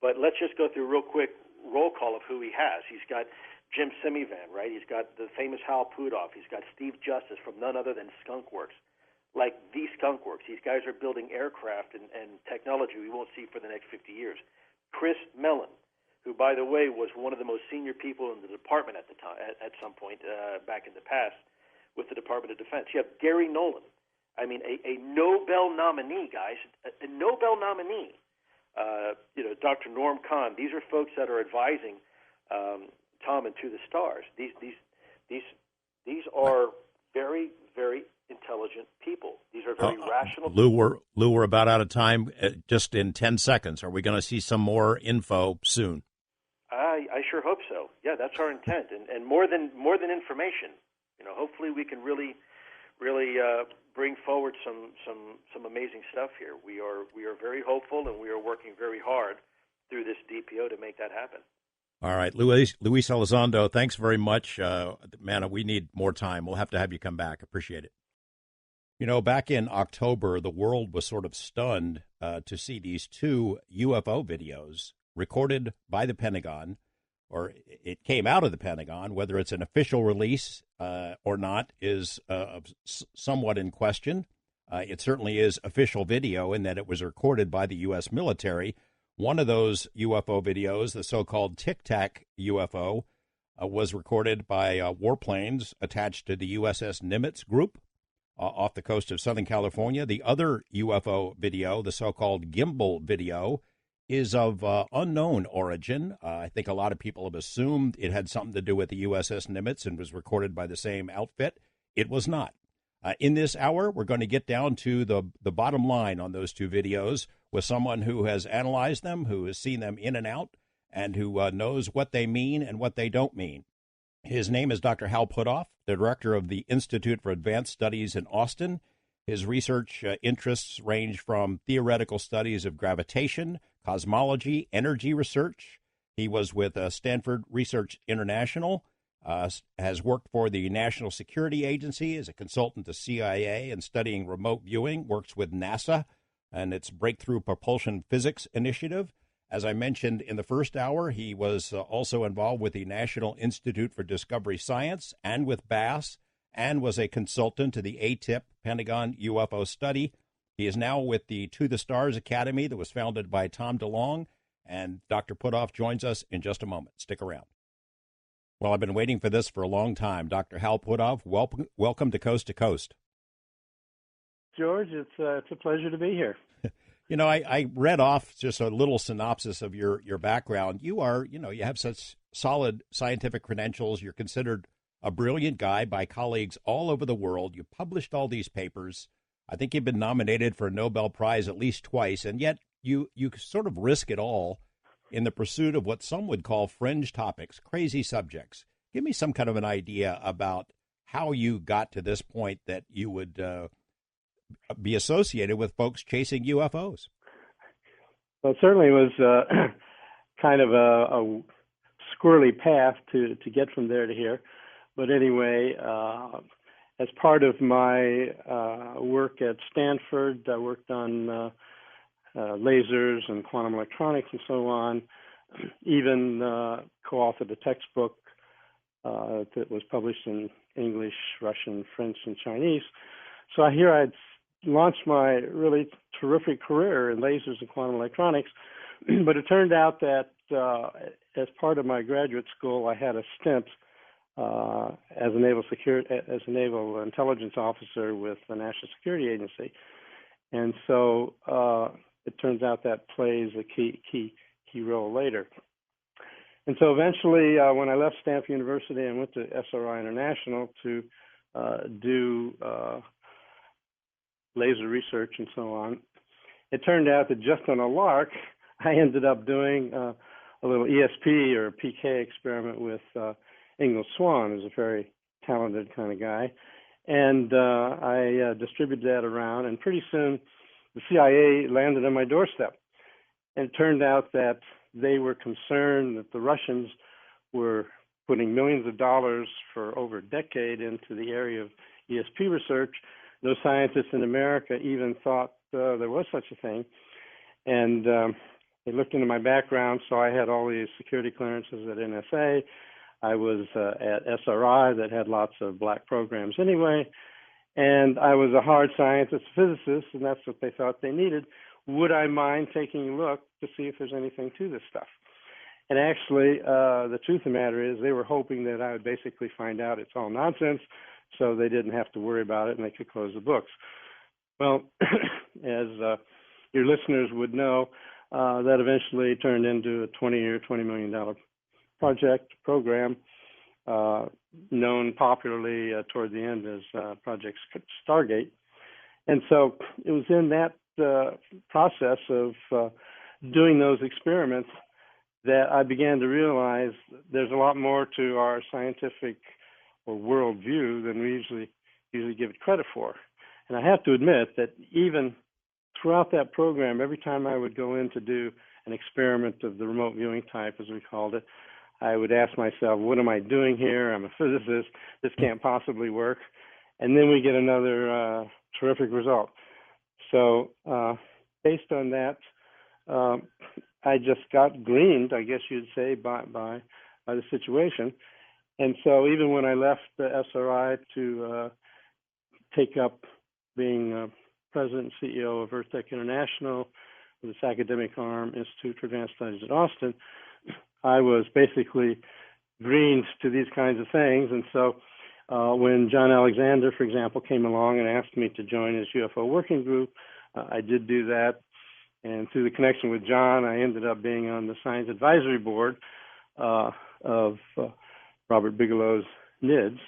But let's just go through real quick roll call of who he has. He's got Jim Simivan, right? He's got the famous Hal Puthoff. He's got Steve Justice from none other than Skunk Works, like the Skunk Works. These guys are building aircraft and technology we won't see for the next 50 years. Chris Mellon, who, by the way, was one of the most senior people in the department at the time, at some point back in the past with the Department of Defense. You have Gary Nolan. I mean, a Nobel nominee, guys, a Nobel nominee. Dr. Norm Kahn. These are folks that are advising Tom and To the Stars. These are very, very intelligent people. These are very rational. Lou, we're about out of time. Just in 10 seconds, are we going to see some more info soon? I sure hope so. Yeah, that's our intent, and more than information. Hopefully we can really bring forward some amazing stuff here. We are very hopeful, and we are working very hard through this DPO to make that happen. All right, Luis Elizondo, thanks very much. Man, we need more time. We'll have to have you come back. Appreciate it. Back in October, the world was sort of stunned to see these two UFO videos recorded by the Pentagon, or it came out of the Pentagon. Whether it's an official release or not is somewhat in question. It certainly is official video in that it was recorded by the U.S. military. One of those UFO videos, the so-called Tic Tac UFO, was recorded by warplanes attached to the USS Nimitz group off the coast of Southern California. The other UFO video, the so-called gimbal video, is of unknown origin. I think a lot of people have assumed it had something to do with the USS Nimitz and was recorded by the same outfit. It was not. In this hour, we're going to get down to the bottom line on those two videos with someone who has analyzed them, who has seen them in and out, and who knows what they mean and what they don't mean. His name is Dr. Hal Puthoff, the director of the Institute for Advanced Studies in Austin. His research interests range from theoretical studies of gravitation, cosmology, energy research. He was with Stanford Research International, has worked for the National Security Agency as a consultant to CIA and studying remote viewing, works with NASA and its Breakthrough Propulsion Physics Initiative. As I mentioned in the first hour, he was also involved with the National Institute for Discovery Science and with BASS, and was a consultant to the ATIP Pentagon UFO study. He is now with the To the Stars Academy that was founded by Tom DeLonge, and Dr. Puthoff joins us in just a moment. Stick around. Well, I've been waiting for this for a long time. Dr. Hal Puthoff, welcome to Coast. George, it's a pleasure to be here. I read off just a little synopsis of your background. You have such solid scientific credentials. You're considered a brilliant guy by colleagues all over the world. You published all these papers. I think you've been nominated for a Nobel Prize at least twice, and yet you sort of risk it all in the pursuit of what some would call fringe topics, crazy subjects. Give me some kind of an idea about how you got to this point that you would be associated with folks chasing UFOs. Well, it certainly was kind of a squirrely path to get from there to here. But anyway, as part of my work at Stanford, I worked on lasers and quantum electronics and so on, even co-authored a textbook that was published in English, Russian, French, and Chinese. So here I'd launched my really terrific career in lasers and quantum electronics, but it turned out that as part of my graduate school, I had a stint as a naval intelligence officer with the National Security Agency, and so it turns out that plays a key role later. And so eventually, when I left Stanford University and went to SRI International to do laser research and so on, it turned out that just on a lark, I ended up doing a little ESP or PK experiment with Ingalls Swan, who's a very talented kind of guy. And I distributed that around, and pretty soon the CIA landed on my doorstep. And it turned out that they were concerned that the Russians were putting millions of dollars for over a decade into the area of ESP research. No scientists in America even thought there was such a thing. And they looked into my background, so I had all these security clearances at NSA. I was at SRI that had lots of black programs anyway. And I was a hard scientist physicist, and that's what they thought they needed. Would I mind taking a look to see if there's anything to this stuff? And actually, the truth of the matter is they were hoping that I would basically find out it's all nonsense, so they didn't have to worry about it and they could close the books. Well, as your listeners would know, that eventually turned into a $20 million program, known popularly toward the end as Project Stargate. And so it was in that process of doing those experiments that I began to realize there's a lot more to our scientific or worldview than we usually give it credit for. And I have to admit that even throughout that program, every time I would go in to do an experiment of the remote viewing type, as we called it, I would ask myself, what am I doing here? I'm a physicist. This can't possibly work. And then we get another terrific result. So based on that, I just got greened, I guess you'd say, by the situation. And so even when I left the SRI to take up being president and CEO of EarthTech International, with its academic arm, Institute for Advanced Studies at Austin, I was basically greened to these kinds of things. And so when John Alexander, for example, came along and asked me to join his UFO working group, I did do that. And through the connection with John, I ended up being on the science advisory board of Robert Bigelow's NIDS,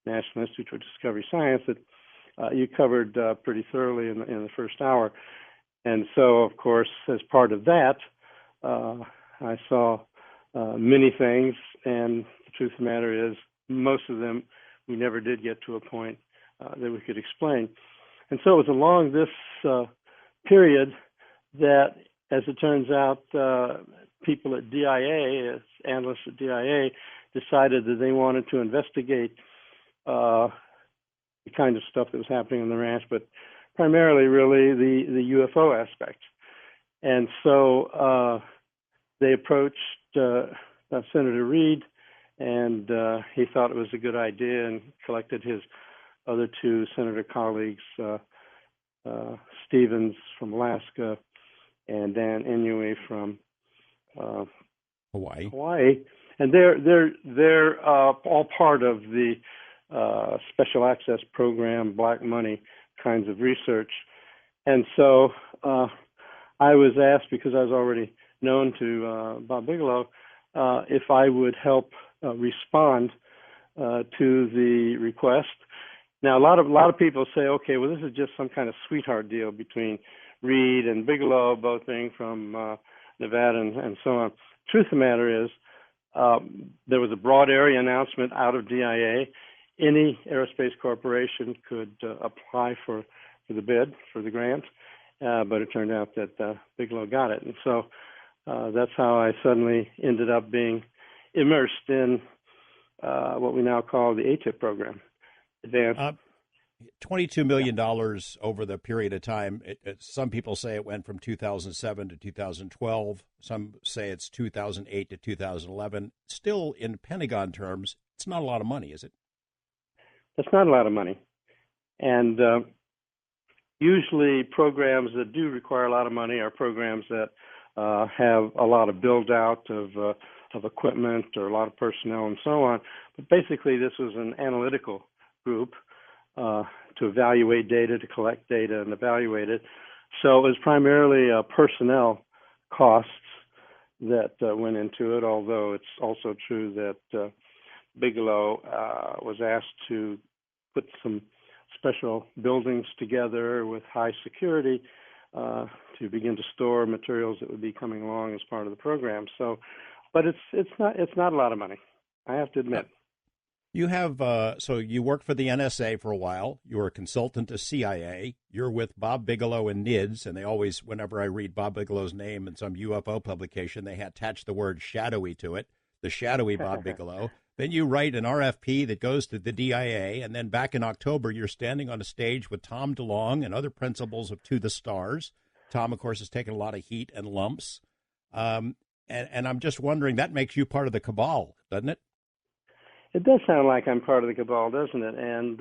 National Institute for Discovery Science, that you covered pretty thoroughly in the first hour. And so, of course, as part of that, I saw many things, and the truth of the matter is, most of them we never did get to a point that we could explain. And so it was along this period that, as it turns out, people at DIA, as analysts at DIA, decided that they wanted to investigate the kind of stuff that was happening on the ranch, but primarily, really, the UFO aspect. And so they approached Senator Reid, and he thought it was a good idea and collected his other two senator colleagues, Stevens from Alaska and Dan Inouye from Hawaii. And they're all part of the special access program, black money kinds of research. And so I was asked, because I was already known to Bob Bigelow, if I would help respond to the request. Now, a lot of people say, okay, well, this is just some kind of sweetheart deal between Reid and Bigelow, both being from Nevada and so on. Truth of the matter is, there was a broad area announcement out of DIA. Any aerospace corporation could apply for the bid, for the grant, but it turned out that Bigelow got it. And so that's how I suddenly ended up being immersed in what we now call the ATIP program. $22 million over the period of time. Some people say it went from 2007 to 2012. Some say it's 2008 to 2011. Still, in Pentagon terms, it's not a lot of money, is it? It's not a lot of money. And usually programs that do require a lot of money are programs that have a lot of build out of equipment or a lot of personnel and so on. But basically, this was an analytical group to evaluate data, to collect data and evaluate it. So it was primarily personnel costs that went into it, although it's also true that Bigelow was asked to put some special buildings together with high security to begin to store materials that would be coming along as part of the program. So, but it's not a lot of money, I have to admit. You have so you worked for the NSA for a while. You were a consultant to CIA. You're with Bob Bigelow and NIDS, and they always, whenever I read Bob Bigelow's name in some UFO publication, they attach the word shadowy to it. The shadowy Bob Bigelow. Then you write an RFP that goes to the DIA, and then back in October, you're standing on a stage with Tom DeLonge and other principals of To the Stars. Tom, of course, has taken a lot of heat and lumps. And I'm just wondering, that makes you part of the cabal, doesn't it? It does sound like I'm part of the cabal, doesn't it? And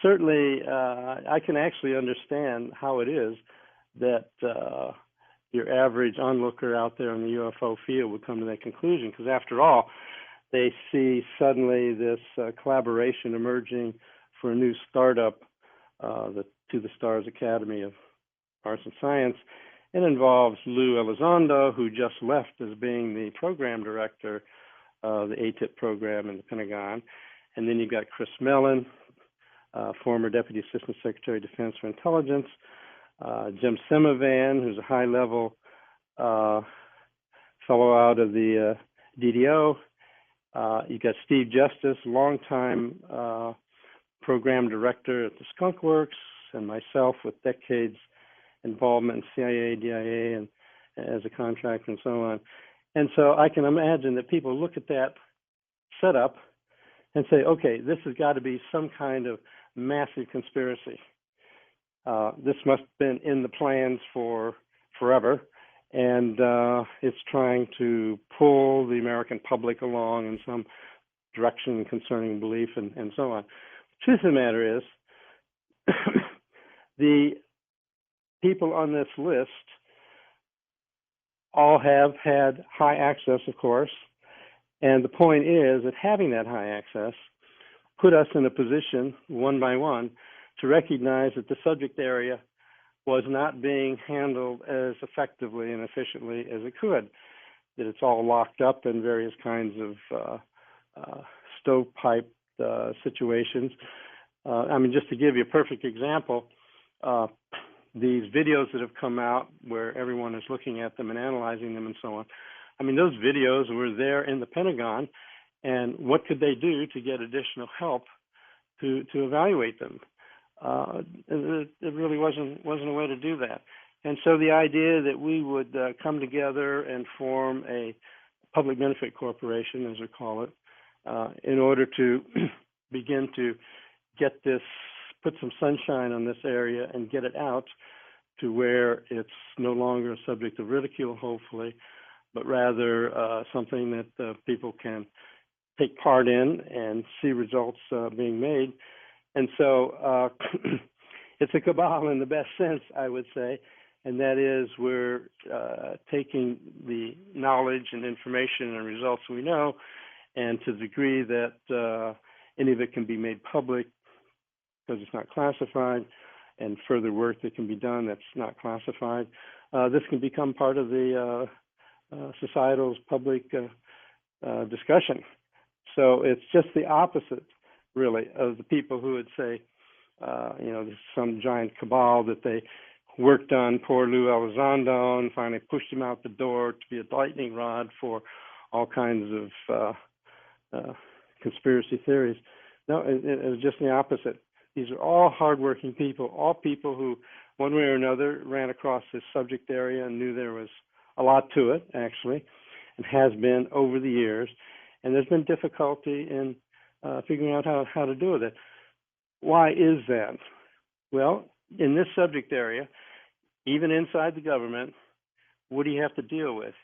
certainly I can actually understand how it is that your average onlooker out there in the UFO field would come to that conclusion, because after all, they see suddenly this collaboration emerging for a new startup, the To the Stars Academy of Arts and Science. It involves Lou Elizondo, who just left as being the program director of the ATIP program in the Pentagon. And then you've got Chris Mellon, former Deputy Assistant Secretary of Defense for Intelligence, Jim Semivan, who's a high-level fellow out of the DDO. You've got Steve Justice, longtime program director at the Skunk Works, and myself with decades involvement in CIA, DIA, and as a contractor and so on. And so I can imagine that people look at that setup and say, okay, this has got to be some kind of massive conspiracy. This must have been in the plans for forever, and it's trying to pull the American public along in some direction concerning belief and so on. The truth of the matter is, the people on this list all have had high access, of course, and the point is that having that high access put us in a position, one by one, to recognize that the subject area was not being handled as effectively and efficiently as it could, that it's all locked up in various kinds of stovepipe situations. I mean, just to give you a perfect example, these videos that have come out where everyone is looking at them and analyzing them and so on, I mean, those videos were there in the Pentagon, and what could they do to get additional help to evaluate them? It really wasn't a way to do that. And so the idea that we would come together and form a public benefit corporation, as we call it, in order to begin to get this, put some sunshine on this area and get it out to where it's no longer a subject of ridicule, hopefully, but rather something that people can take part in and see results being made. And so it's a cabal in the best sense, I would say, and that is we're taking the knowledge and information and results we know, and to the degree that any of it can be made public because it's not classified, and further work that can be done that's not classified, this can become part of the societal's public discussion. So it's just the opposite, really, of the people who would say, there's some giant cabal that they worked on poor Lou Elizondo and finally pushed him out the door to be a lightning rod for all kinds of conspiracy theories. No, it was just the opposite. These are all hardworking people, all people who, one way or another, ran across this subject area and knew there was a lot to it, actually, and has been over the years. And there's been difficulty in figuring out how to do with it. why is that? Well, in this subject area, even inside the government, what do you have to deal with?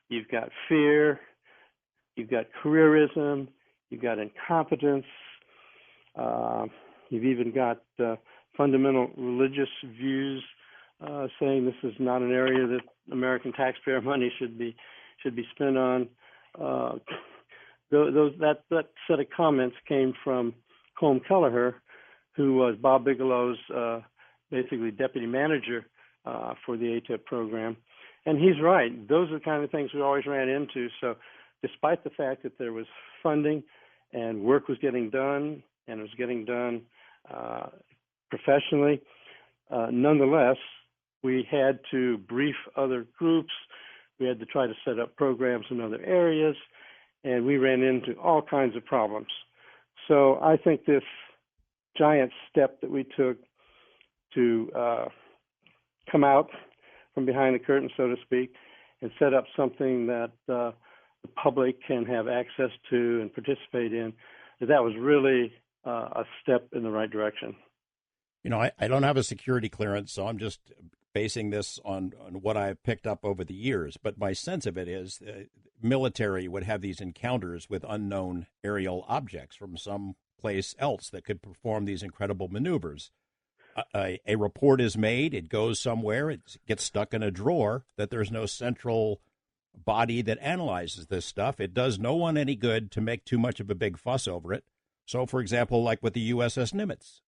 You've got fear, you've got careerism, you've got incompetence, you've even got fundamental religious views saying this is not an area that American taxpayer money should be spent on. That set of comments came from Colm Kelleher, who was Bob Bigelow's basically deputy manager for the ATIP program. And he's right. Those are the kind of things we always ran into. So despite the fact that there was funding and work was getting done, and it was getting done professionally, nonetheless, we had to brief other groups. We had to try to set up programs in other areas, and we ran into all kinds of problems. So I think this giant step that we took to come out from behind the curtain, so to speak, and set up something that the public can have access to and participate in, that was really a step in the right direction. You know, I don't have a security clearance, so I'm just basing this on what I've picked up over the years. But my sense of it is the military would have these encounters with unknown aerial objects from some place else that could perform these incredible maneuvers. A report is made, it goes somewhere, it gets stuck in a drawer, that there's no central body that analyzes this stuff. It does no one any good to make too much of a big fuss over it. So, for example, like with the USS Nimitz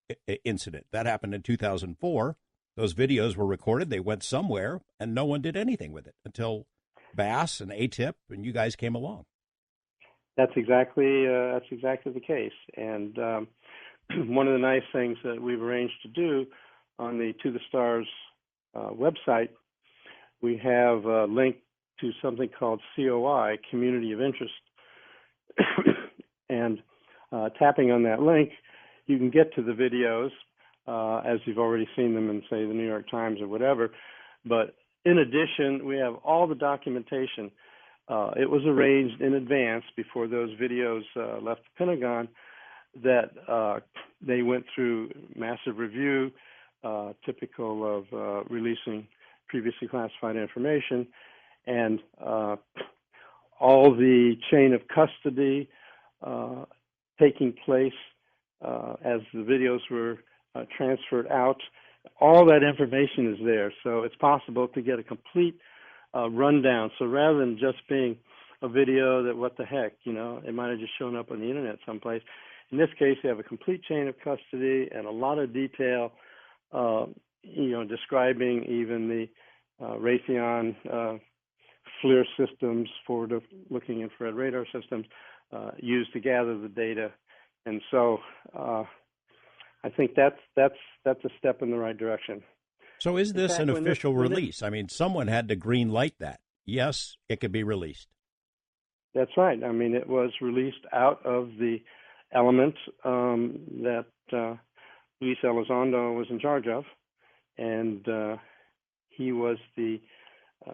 incident, that happened in 2004. Those videos were recorded, they went somewhere, and no one did anything with it until BASS and ATIP and you guys came along. That's exactly the case. And one of the nice things that we've arranged to do on the To the Stars website, we have a link to something called COI, Community of Interest. And tapping on that link, you can get to the videos as you've already seen them in, say, the New York Times or whatever. But in addition, we have all the documentation. It was arranged in advance before those videos left the Pentagon that they went through massive review, typical of releasing previously classified information, and all the chain of custody taking place as the videos were transferred out. All that information is there, so it's possible to get a complete rundown. So rather than just being a video that what the heck, you know, it might have just shown up on the internet someplace. In this case, you have a complete chain of custody and a lot of detail, you know, describing even the Raytheon FLIR systems, forward-looking infrared radar systems, used to gather the data. And so I think that's a step in the right direction. So is this an official release? I mean, someone had to green light that. Yes, it could be released. That's right. I mean, it was released out of the element that Luis Elizondo was in charge of, and he was the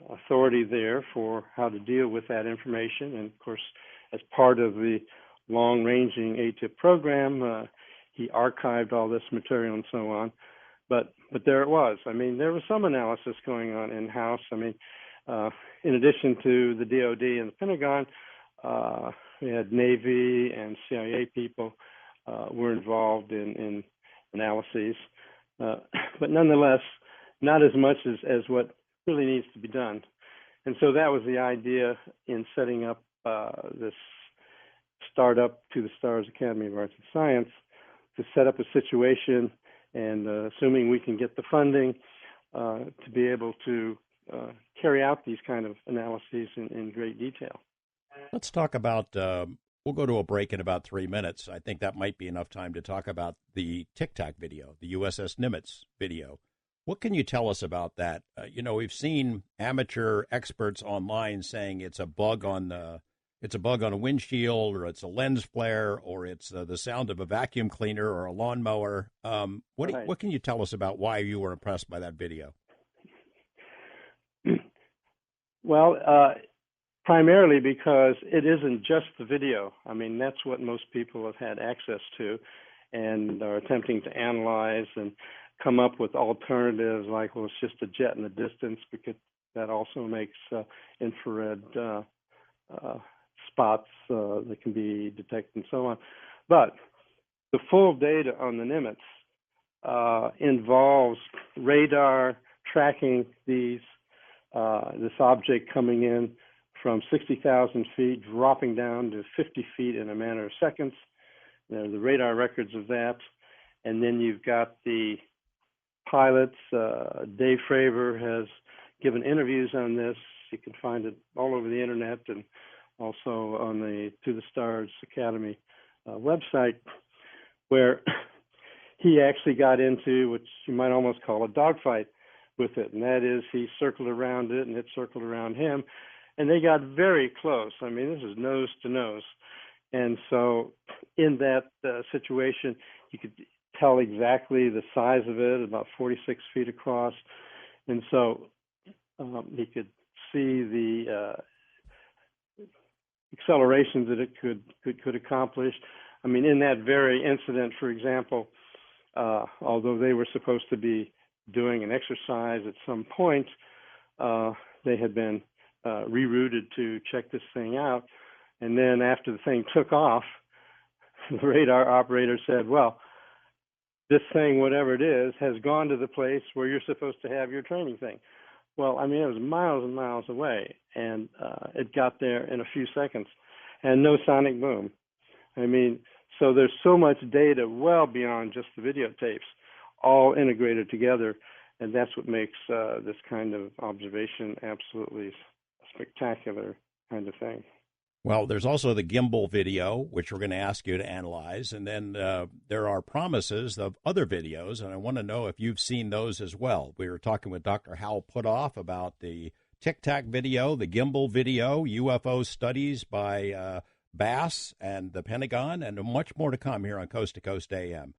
authority there for how to deal with that information. And of course, as part of the long-ranging ATIP program, he archived all this material and so on. But there it was. I mean, there was some analysis going on in-house. I mean, in addition to the DoD and the Pentagon, we had Navy and CIA people were involved in analyses. But nonetheless, not as much as what really needs to be done. And so that was the idea in setting up this startup To the Stars Academy of Arts and Science, to set up a situation and assuming we can get the funding to be able to carry out these kind of analyses in great detail. Let's talk about, we'll go to a break in about 3 minutes. I think that might be enough time to talk about the Tic Tac video, the USS Nimitz video. What can you tell us about that? You know, we've seen amateur experts online saying it's a bug on a windshield, or it's a lens flare, or it's the sound of a vacuum cleaner or a lawnmower. What can you tell us about why you were impressed by that video? Well, primarily because it isn't just the video. I mean, that's what most people have had access to. and are attempting to analyze and come up with alternatives like, well, it's just a jet in the distance, because that also makes infrared spots that can be detected and so on. But the full data on the Nimitz involves radar tracking this object coming in from 60,000 feet, dropping down to 50 feet in a matter of seconds. The radar records of that. And then you've got the pilots. Dave Fravor has given interviews on this. You can find it all over the internet and also on the To the Stars Academy website, where he actually got into what you might almost call a dogfight with it. And that is, he circled around it and it circled around him. And they got very close. I mean, this is nose to nose. And so in that situation, you could tell exactly the size of it, about 46 feet across. And so he could see the accelerations that it could accomplish. I mean, in that very incident, for example, although they were supposed to be doing an exercise at some point, they had been rerouted to check this thing out. And then after the thing took off, the radar operator said, well, this thing, whatever it is, has gone to the place where you're supposed to have your training thing. Well, I mean, it was miles and miles away, and it got there in a few seconds, and no sonic boom. I mean, so there's so much data well beyond just the videotapes, all integrated together, and that's what makes this kind of observation absolutely spectacular kind of thing. Well, there's also the gimbal video, which we're going to ask you to analyze. And then there are promises of other videos, and I want to know if you've seen those as well. We were talking with Dr. Hal Puthoff about the Tic Tac video, the gimbal video, UFO studies by BASS and the Pentagon, and much more to come here on Coast to Coast AM.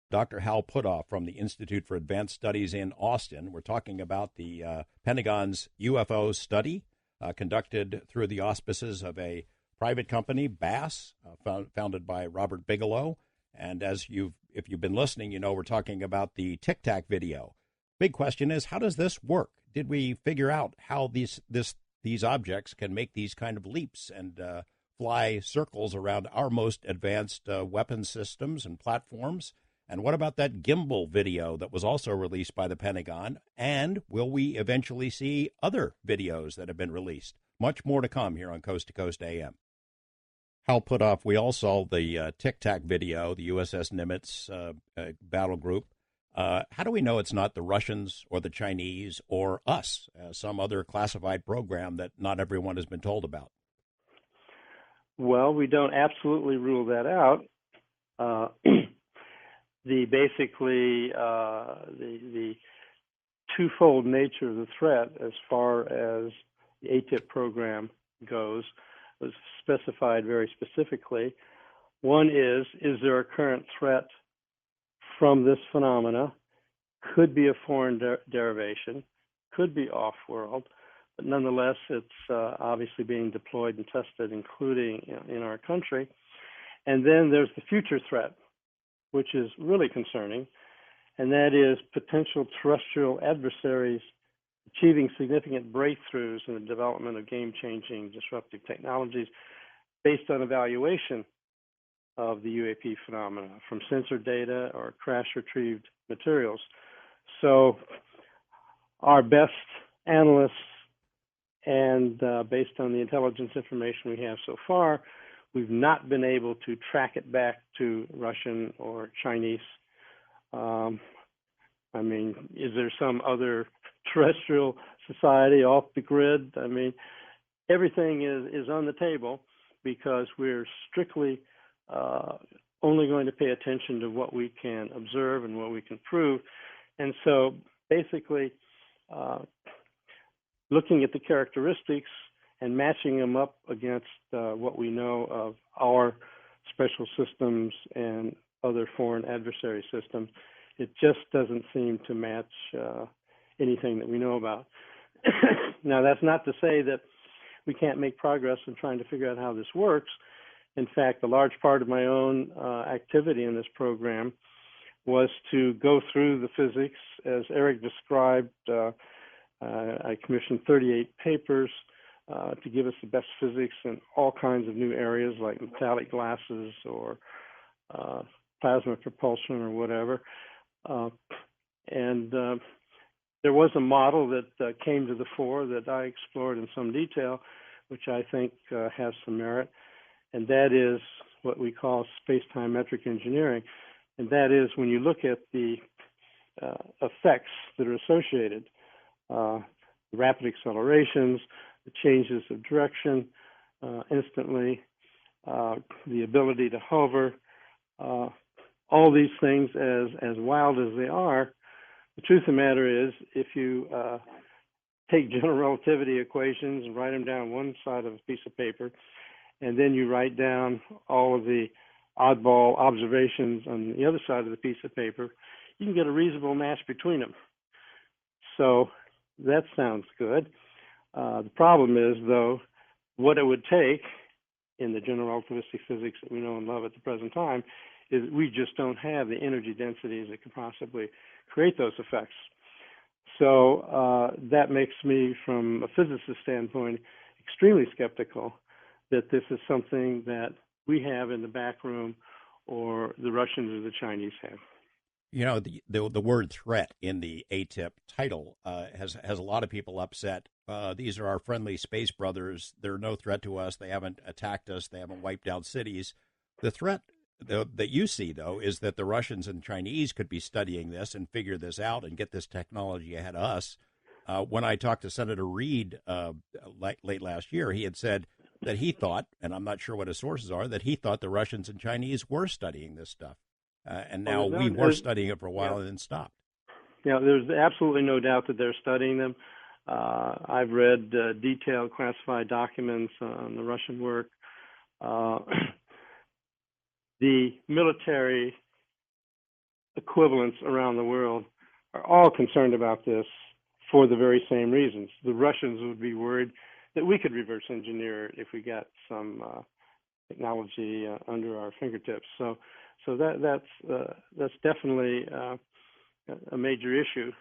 Dr. Hal Puthoff from the Institute for Advanced Studies in Austin. We're talking about the Pentagon's UFO study, conducted through the auspices of a private company, BASS, founded by Robert Bigelow. And if you've been listening, you know we're talking about the Tic Tac video. Big question is, how does this work? Did we figure out how these objects can make these kind of leaps and fly circles around our most advanced weapon systems and platforms? And what about that gimbal video that was also released by the Pentagon? And will we eventually see other videos that have been released? Much more to come here on Coast to Coast AM. Hal Puthoff, we all saw the Tic Tac video, the USS Nimitz battle group. How do we know it's not the Russians or the Chinese or us, some other classified program that not everyone has been told about? Well, we don't absolutely rule that out. The twofold nature of the threat as far as the ATIP program goes was specified very specifically. One is there a current threat from this phenomena? Could be a foreign derivation, could be off-world, but nonetheless it's obviously being deployed and tested, including in our country. And then there's the future threat, which is really concerning, and that is potential terrestrial adversaries achieving significant breakthroughs in the development of game-changing disruptive technologies based on evaluation of the UAP phenomena from sensor data or crash-retrieved materials. So our best analysts and based on the intelligence information we have so far, we've not been able to track it back to Russian or Chinese. I mean, is there some other terrestrial society off the grid? I mean, everything is on the table because we're strictly only going to pay attention to what we can observe and what we can prove. And so basically, looking at the characteristics and matching them up against what we know of our special systems and other foreign adversary systems, it just doesn't seem to match anything that we know about. Now, that's not to say that we can't make progress in trying to figure out how this works. In fact, a large part of my own activity in this program was to go through the physics. As Eric described, I commissioned 38 papers to give us the best physics in all kinds of new areas like metallic glasses or plasma propulsion or whatever. And there was a model that came to the fore that I explored in some detail, which I think has some merit, and that is what we call spacetime metric engineering. And that is when you look at the effects that are associated, rapid accelerations, the changes of direction instantly, the ability to hover, all these things, as wild as they are, the truth of the matter is, if you take general relativity equations and write them down one side of a piece of paper, and then you write down all of the oddball observations on the other side of the piece of paper, you can get a reasonable match between them. So that sounds good. The problem is, though, what it would take in the general relativistic physics that we know and love at the present time is we just don't have the energy densities that could possibly create those effects. So that makes me, from a physicist standpoint, extremely skeptical that this is something that we have in the back room or the Russians or the Chinese have. You know, the word threat in the ATIP title has a lot of people upset. These are our friendly space brothers. They're no threat to us. They haven't attacked us. They haven't wiped out cities. The threat that you see, though, is that the Russians and Chinese could be studying this and figure this out and get this technology ahead of us. When I talked to Senator Reid late last year, he had said that he thought, and I'm not sure what his sources are, that he thought the Russians and Chinese were studying this stuff. And now we were studying it for a while and then stopped. Yeah, there's absolutely no doubt that they're studying them. I've read detailed classified documents on the Russian work. The military equivalents around the world are all concerned about this for the very same reasons. The Russians would be worried that we could reverse engineer it if we got some technology under our fingertips. So that's definitely a major issue.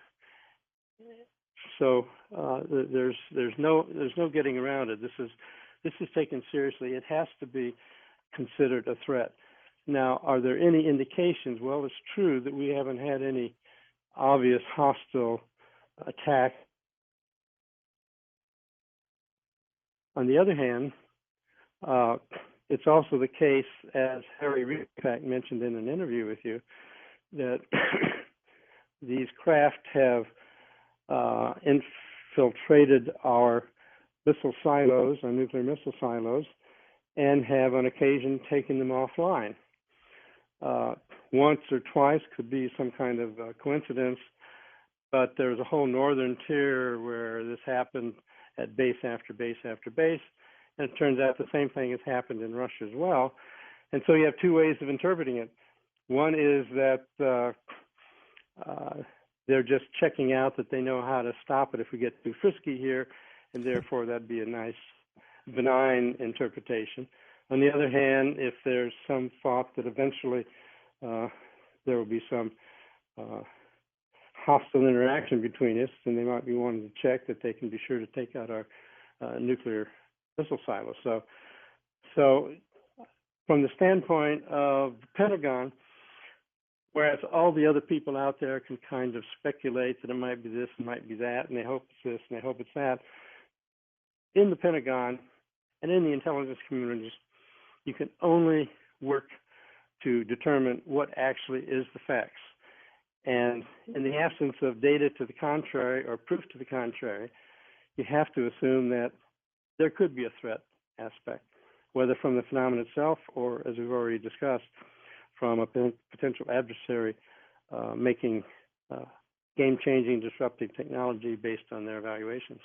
So there's no getting around it. This is taken seriously. It has to be considered a threat. Now, are there any indications? Well, it's true that we haven't had any obvious hostile attack. On the other hand, it's also the case, as Harry Repack mentioned in an interview with you, that these craft have infiltrated our missile silos, our nuclear missile silos, and have on occasion taken them offline. Once or twice could be some kind of coincidence, but there's a whole northern tier where this happened at base after base after base, and it turns out the same thing has happened in Russia as well. And so you have two ways of interpreting it. One is that they're just checking out that they know how to stop it if we get too frisky here, and therefore that'd be a nice benign interpretation. On the other hand, if there's some thought that eventually there will be some hostile interaction between us, then they might be wanting to check that they can be sure to take out our nuclear missile silos. So from the standpoint of the Pentagon, whereas all the other people out there can kind of speculate that it might be this, it might be that, and they hope it's this, and they hope it's that, in the Pentagon and in the intelligence communities, you can only work to determine what actually is the facts. And in the absence of data to the contrary or proof to the contrary, you have to assume that there could be a threat aspect, whether from the phenomenon itself or, as we've already discussed, from a potential adversary making game-changing, disruptive technology based on their evaluations.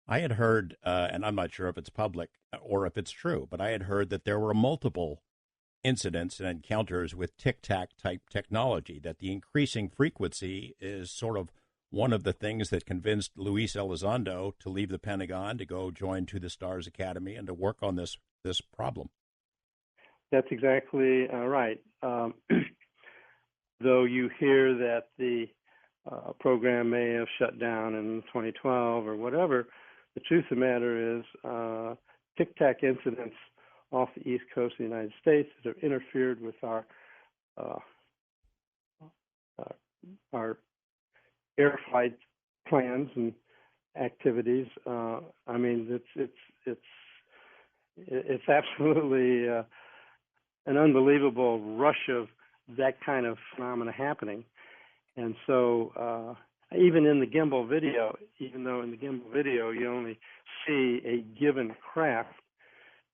I had heard, and I'm not sure if it's public or if it's true, but I had heard that there were multiple incidents and encounters with tic-tac type technology, that the increasing frequency is sort of one of the things that convinced Luis Elizondo to leave the Pentagon, to go join To the Stars Academy and to work on this problem. That's exactly right. Though you hear that the program may have shut down in 2012 or whatever, the truth of the matter is Tic Tac incidents off the east coast of the United States that have interfered with our air flight plans and activities. I mean, it's absolutely an unbelievable rush of that kind of phenomena happening. And so even in the gimbal video, even though in the gimbal video you only see a given craft,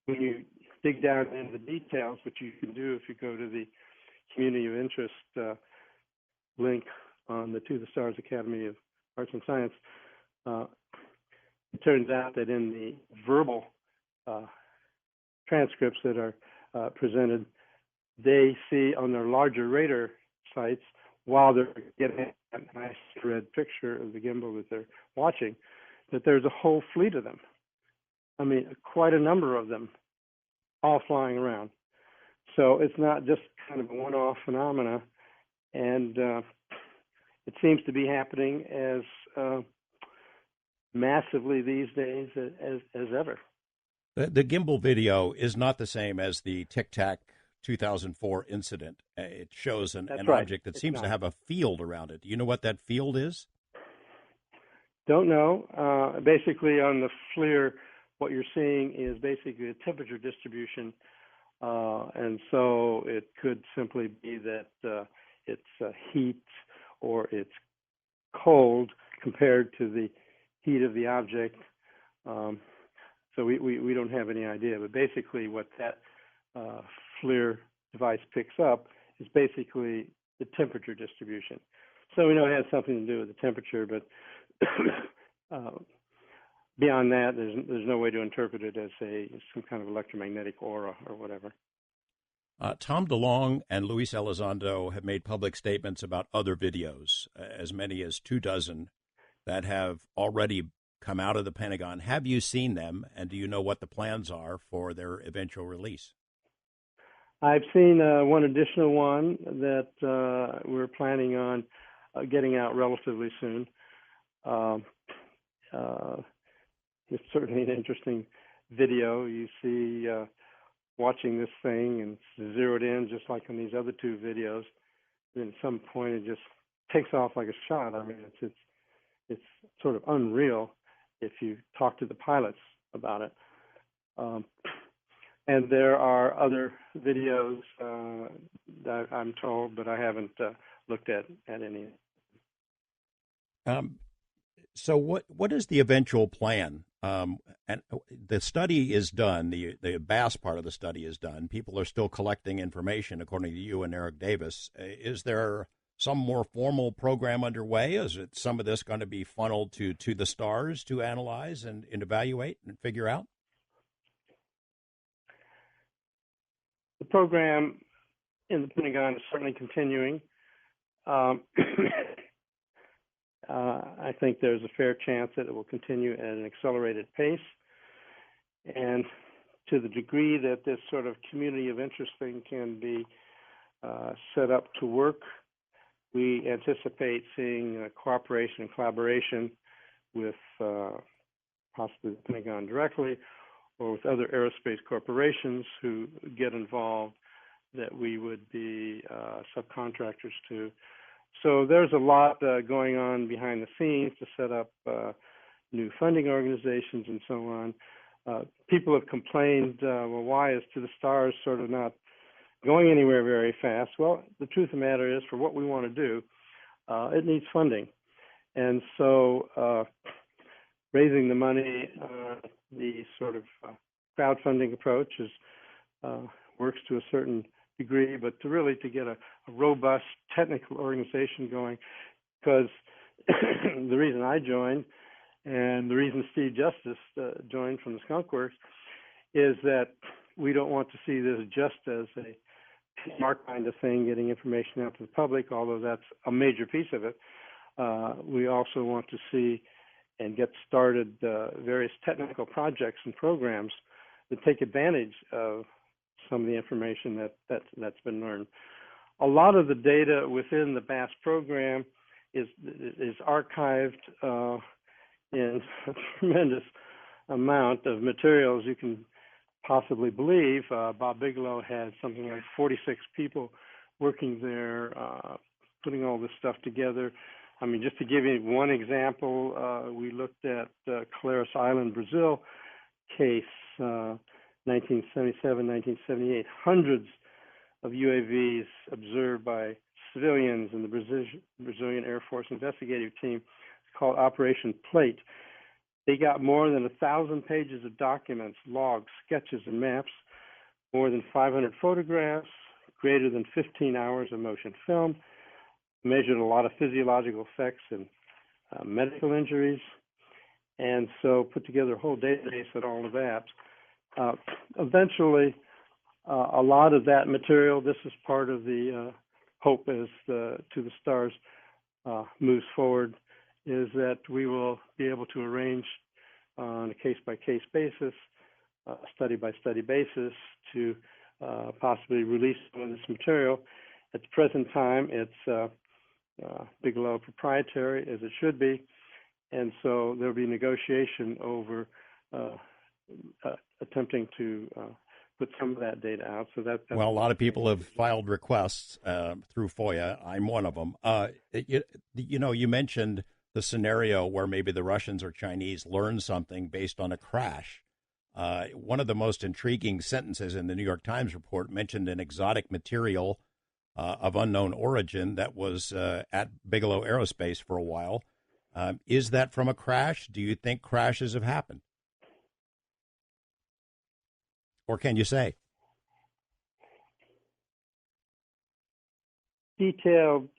when you dig down into the details, which you can do if you go to the Community of Interest link on the To the Stars Academy of Arts and Science, it turns out that in the verbal transcripts that are presented, they see on their larger radar sites, while they're getting a nice red picture of the gimbal that they're watching, that there's a whole fleet of them. I mean, quite a number of them, all flying around. So it's not just kind of a one-off phenomena, and it seems to be happening as massively these days as ever. The gimbal video is not the same as the Tic Tac 2004 incident. It shows an right. object that seems to have a field around it. Do you know what that field is? Don't know. Basically, on the FLIR, what you're seeing is basically a temperature distribution, and so it could simply be that it's heat or it's cold compared to the heat of the object. So we don't have any idea. But basically, what that FLIR device picks up is basically the temperature distribution. So we know it has something to do with the temperature, but beyond that, there's no way to interpret it as some kind of electromagnetic aura or whatever. Tom DeLonge and Luis Elizondo have made public statements about other videos, as many as 24, that have already come out of the Pentagon. Have you seen them, and do you know what the plans are for their eventual release? I've seen one additional one that we're planning on getting out relatively soon. It's certainly an interesting video. You see watching this thing and it's zeroed in just like on these other two videos. Then at some point it just takes off like a shot. I mean, it's sort of unreal if you talk to the pilots about it. And there are other videos that I'm told, but I haven't looked at any. So what is the eventual plan? And the study is done. The BASS part of the study is done. People are still collecting information, according to you and Eric Davis. Is there some more formal program underway? Is it some of this going to be funneled to the stars to analyze and evaluate and figure out? The program in the Pentagon is certainly continuing. I think there's a fair chance that it will continue at an accelerated pace. And to the degree that this sort of community of interest thing can be set up to work, we anticipate seeing cooperation and collaboration with possibly the Pentagon directly or with other aerospace corporations who get involved that we would be subcontractors to. So there's a lot going on behind the scenes to set up new funding organizations and so on. People have complained, well, why is To the Stars sort of not going anywhere very fast? Well, the truth of the matter is, for what we want to do, it needs funding. And so raising the money, the sort of crowdfunding approach works to a certain degree, but to get a robust technical organization going, because the reason I joined and the reason Steve Justice joined from the Skunk Works is that we don't want to see this just as a smart kind of thing, getting information out to the public, although that's a major piece of it. We also want to see and get started various technical projects and programs that take advantage of some of the information that's been learned. A lot of the data within the BASS program is archived in a tremendous amount of materials you can possibly believe. Bob Bigelow had something like 46 people working there, putting all this stuff together. I mean, just to give you one example, we looked at Claris Island, Brazil case, 1977, 1978, hundreds of UAVs observed by civilians in the Brazilian Air Force investigative team. It's called Operation Plate. They got more than 1,000 pages of documents, logs, sketches, and maps, more than 500 photographs, greater than 15 hours of motion film, measured a lot of physiological effects and medical injuries, and so put together a whole database on all of that. Eventually, a lot of that material, this is part of the hope as To the Stars moves forward, is that we will be able to arrange on a case-by-case basis, study-by-study basis, to possibly release some of this material. At the present time, it's Bigelow proprietary, as it should be, and so there'll be negotiation over attempting to put some of that data out. So that's well, a lot of people have filed requests through FOIA. I'm one of them. You mentioned the scenario where maybe the Russians or Chinese learn something based on a crash. One of the most intriguing sentences in the New York Times report mentioned an exotic material of unknown origin that was at Bigelow Aerospace for a while. Is that from a crash? Do you think crashes have happened? Or can you say? Detailed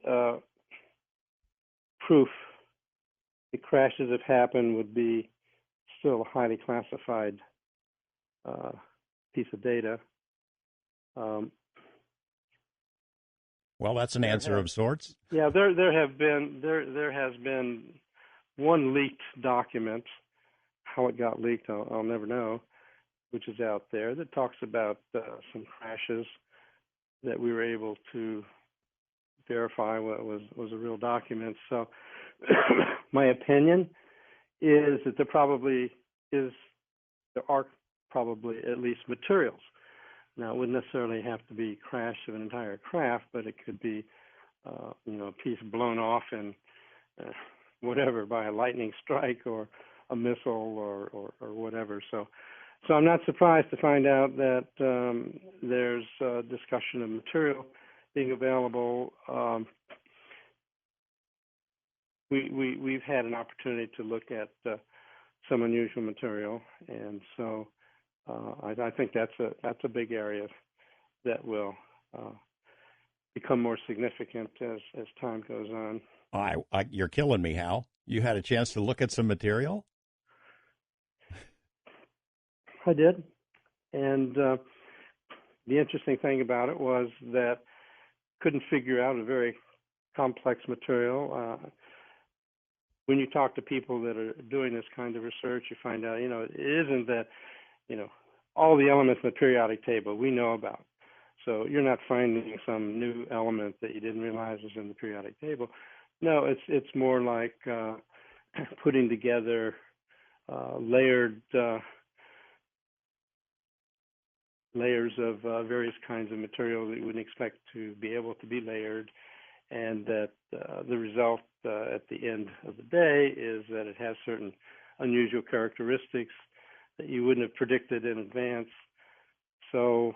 proof that crashes have happened would be still a highly classified piece of data. Well, that's an answer of sorts. Yeah, there has been one leaked document. How it got leaked, I'll never know, which is out there, that talks about some crashes that we were able to verify what was a real document. So my opinion is that there are probably at least materials. Now, it wouldn't necessarily have to be crash of an entire craft, but it could be, a piece blown off in whatever by a lightning strike or a missile or whatever. So I'm not surprised to find out that there's discussion of material being available. We've had an opportunity to look at some unusual material, and so I think that's a big area that will become more significant as time goes on. You're killing me, Hal. You had a chance to look at some material? I did, and the interesting thing about it was that couldn't figure out a very complex material. When you talk to people that are doing this kind of research, you find out, it isn't that, all the elements in the periodic table we know about. So you're not finding some new element that you didn't realize was in the periodic table. No, it's more like putting together layered layers of various kinds of material that you wouldn't expect to be able to be layered, and that the result at the end of the day is that it has certain unusual characteristics that you wouldn't have predicted in advance. So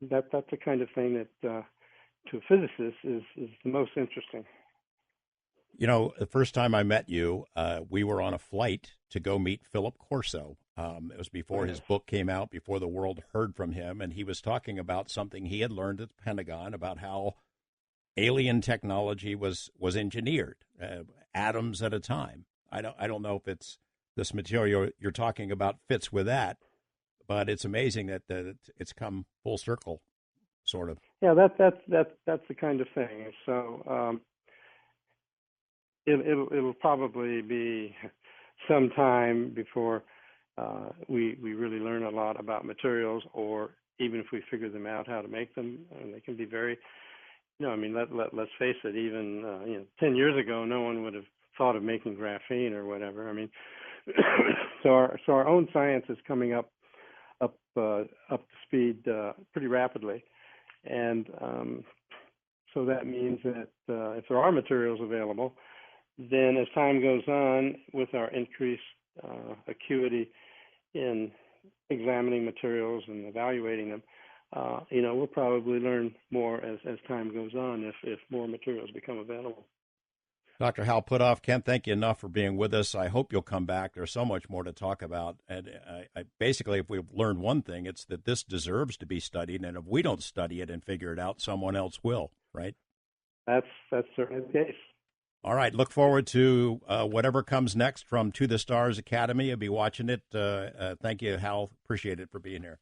that's the kind of thing that to a physicist is the most interesting. The first time I met you, we were on a flight to go meet Philip Corso. It was before his book came out, before the world heard from him, and he was talking about something he had learned at the Pentagon about how alien technology was engineered, atoms at a time. I don't know if it's this material you're talking about fits with that, but it's amazing that it's come full circle, sort of. Yeah, that's the kind of thing. So it'll probably be some time before we really learn a lot about materials, or even if we figure them out how to make them, and they can be very, I mean, let's face it, even 10 years ago, no one would have thought of making graphene or whatever. I mean, so our own science is coming up to speed pretty rapidly, and so that means that if there are materials available, then as time goes on, with our increased acuity in examining materials and evaluating them, we'll probably learn more as time goes on if more materials become available. Dr. Hal Puthoff, can't thank you enough for being with us. I hope you'll come back. There's so much more to talk about. And basically, if we've learned one thing, it's that this deserves to be studied. And if we don't study it and figure it out, someone else will, right? That's certainly the case. All right. Look forward to whatever comes next from To the Stars Academy. I'll be watching it. Thank you, Hal. Appreciate it for being here.